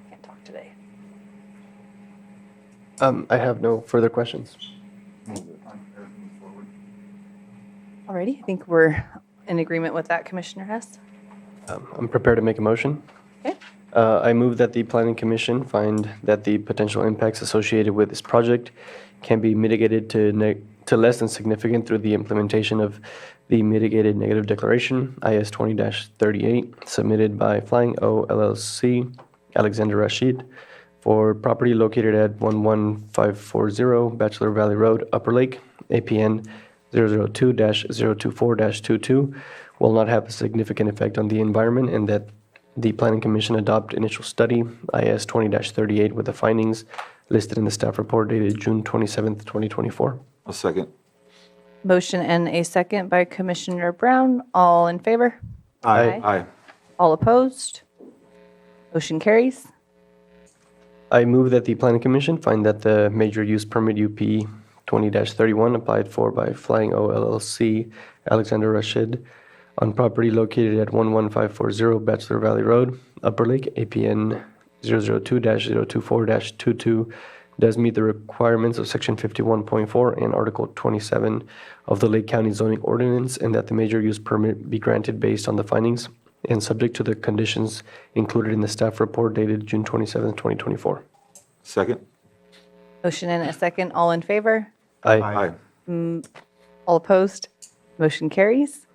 Can't talk today. I have no further questions. Alrighty, I think we're in agreement with that, Commissioner Hess. I'm prepared to make a motion. Okay. I move that the Planning Commission find that the potential impacts associated with this project can be mitigated to less than significant through the implementation of the Mitigated Negative Declaration, IS 20-38, submitted by Flying O LLC, Alexander Rashid, for property located at 11540 Bachelor Valley Road, Upper Lake, APN 002-024-22, will not have a significant effect on the environment, and that the Planning Commission adopt initial study, IS 20-38, with the findings listed in the staff report dated June 27th, 2024. A second. Motion and a second by Commissioner Brown. All in favor? Aye. Aye. All opposed? Motion carries. I move that the Planning Commission find that the major use permit UP 20-31 applied for by Flying O LLC, Alexander Rashid, on property located at 11540 Bachelor Valley Road, Upper Lake, APN 002-024-22, does meet the requirements of Section 51.4 and Article 27 of the Lake County Zoning Ordinance, and that the major use permit be granted based on the findings and subject to the conditions included in the staff report dated June 27, 2024. Second. Motion and a second. All in favor? Aye. All opposed? Motion carries.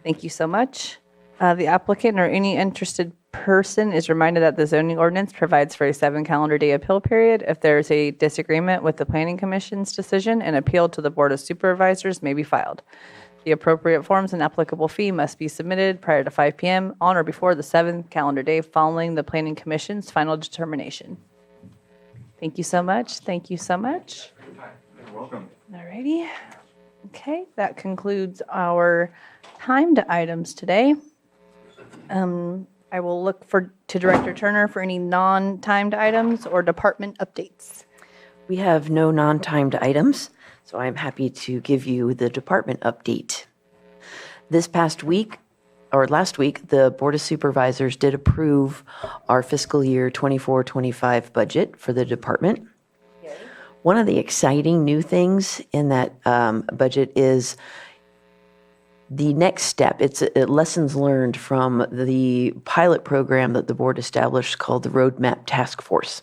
Thank you so much. The applicant or any interested person is reminded that the zoning ordinance provides for a 7-calendar-day appeal period. If there is a disagreement with the Planning Commission's decision, an appeal to the Board of Supervisors may be filed. The appropriate forms and applicable fee must be submitted prior to 5 p.m. on or before the 7th calendar day following the Planning Commission's final determination. Thank you so much. Thank you so much. You're welcome. All righty. Okay, that concludes our timed items today. I will look to Director Turner for any non-timed items or department updates. We have no non-timed items, so I'm happy to give you the department update. This past week, or last week, the Board of Supervisors did approve our fiscal year 24-25 budget for the department. One of the exciting new things in that budget is the next step. It's lessons learned from the pilot program that the board established called the Roadmap Task Force.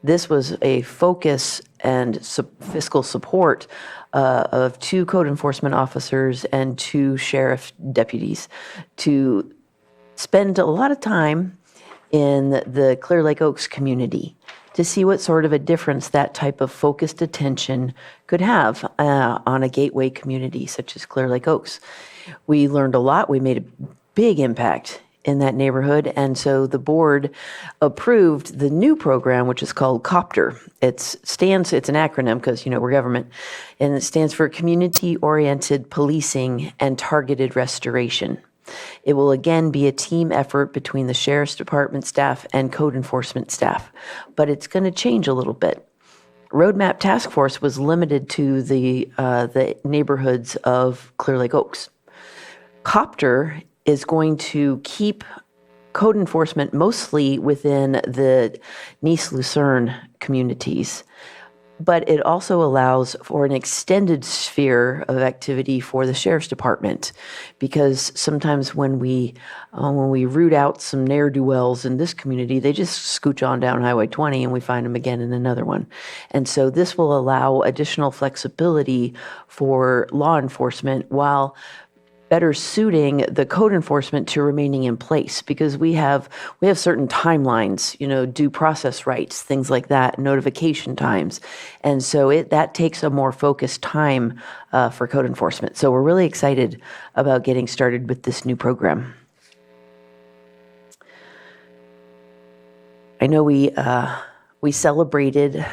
This was a focus and fiscal support of 2 code enforcement officers and 2 sheriff deputies to spend a lot of time in the Clear Lake Oaks community to see what sort of a difference that type of focused attention could have on a gateway community such as Clear Lake Oaks. We learned a lot. We made a big impact in that neighborhood, and so the board approved the new program, which is called COPTER. It's an acronym because, we're government, and it stands for Community-Oriented Policing and Targeted Restoration. It will again be a team effort between the Sheriff's Department staff and code enforcement staff, but it's going to change a little bit. Roadmap Task Force was limited to the neighborhoods of Clear Lake Oaks. COPTER is going to keep code enforcement mostly within the Nice Lucerne communities, but it also allows for an extended sphere of activity for the Sheriff's Department, because sometimes when we root out some ne'er-do-wells in this community, they just scooch on down Highway 20 and we find them again in another one. And so this will allow additional flexibility for law enforcement while better suiting the code enforcement to remaining in place, because we have certain timelines, due process rights, things like that, notification times. And so that takes a more focused time for code enforcement. So we're really excited about getting started with this new program. I know we celebrated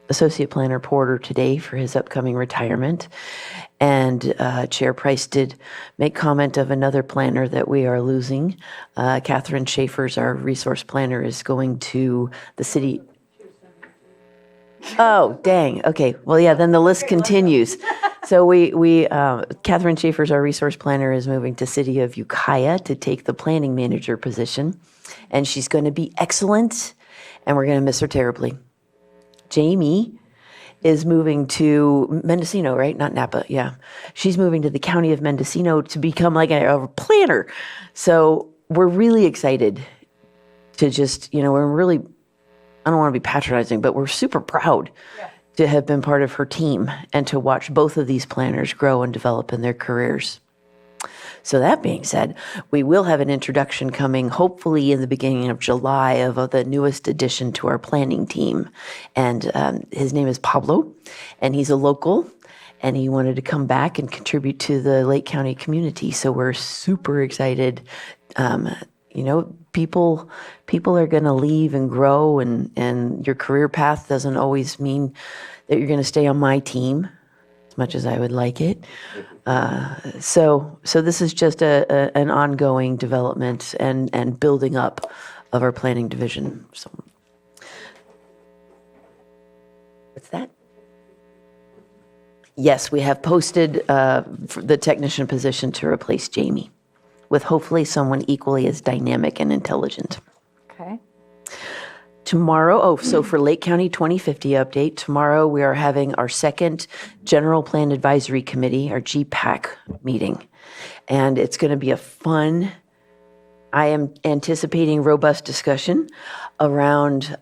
Associate Planner Porter today for his upcoming retirement. And Chair Price did make comment of another planner that we are losing. Catherine Schaefer's, our resource planner, is going to the city. Oh, dang. Okay. Well, yeah, then the list continues. So Catherine Schaefer's, our resource planner, is moving to City of Ukiah to take the planning manager position. And she's going to be excellent, and we're going to miss her terribly. Jamie is moving to Mendocino, right? Not Napa, yeah. She's moving to the county of Mendocino to become like a planner. So we're really excited to just, we're really, I don't want to be patronizing, but we're super proud to have been part of her team and to watch both of these planners grow and develop in their careers. So that being said, we will have an introduction coming hopefully in the beginning of July of the newest addition to our planning team. And his name is Pablo, and he's a local, and he wanted to come back and contribute to the Lake County community. So we're super excited. People are going to leave and grow, and your career path doesn't always mean that you're going to stay on my team, as much as I would like it. So this is just an ongoing development and building up of our planning division. So what's that? Yes, we have posted for the technician position to replace Jamie with hopefully someone equally as dynamic and intelligent. Okay. Tomorrow, so for Lake County 2050 update, tomorrow we are having our second General Plan Advisory Committee, our GPAC meeting. And it's going to be a fun, I am anticipating robust discussion around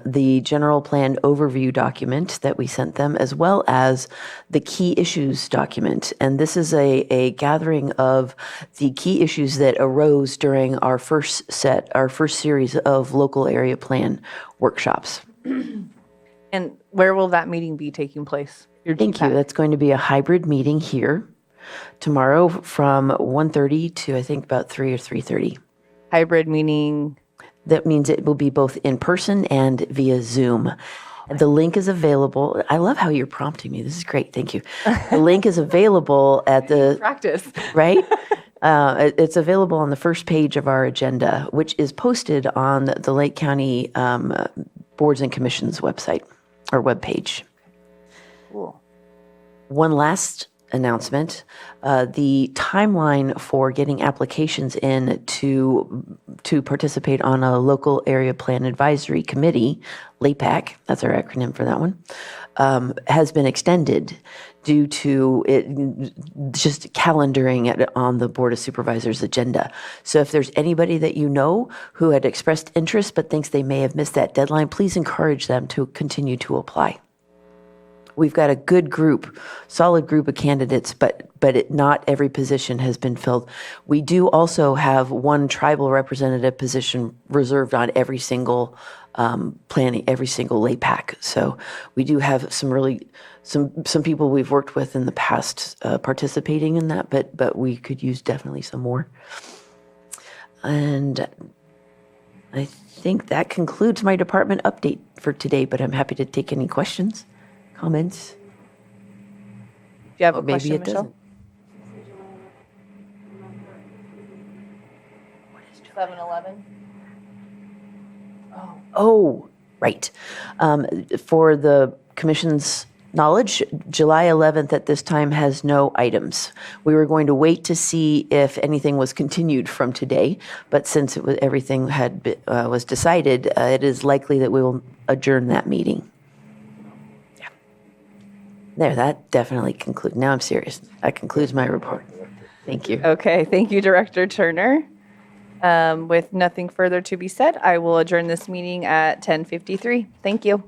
the general plan overview document that we sent them, as well as the key issues document. And this is a gathering of the key issues that arose during our first series of local area plan workshops. And where will that meeting be taking place? Thank you. That's going to be a hybrid meeting here tomorrow from 1:30 to I think about 3 or 3:30. Hybrid meaning? That means it will be both in person and via Zoom. The link is available. I love how you're prompting me. This is great. Thank you. The link is available at the Practice. right? It's available on the first page of our agenda, which is posted on the Lake County Boards and Commissions website or webpage. Cool. One last announcement. The timeline for getting applications in to participate on a local area plan advisory committee, LAPAC, that's our acronym for that one, has been extended due to it just calendaring it on the Board of Supervisors agenda. So if there's anybody that you know who had expressed interest but thinks they may have missed that deadline, please encourage them to continue to apply. We've got a good group, solid group of candidates, but not every position has been filled. We do also have one tribal representative position reserved on every single planning, every single LAPAC. So we do have some people we've worked with in the past participating in that, but we could use definitely some more. And I think that concludes my department update for today, but I'm happy to take any questions. Comments? Do you have a Maybe question, it Michelle? doesn't. 7-Eleven. Oh, right. For the commission's knowledge, July 11th at this time has no items. We were going to wait to see if anything was continued from today, but since everything was decided, it is likely that we will adjourn that meeting. There, that definitely concludes. Now I'm serious. That concludes my report. Thank you. Okay, thank you, Director Turner. With nothing further to be said, I will adjourn this meeting at 10:53. Thank you.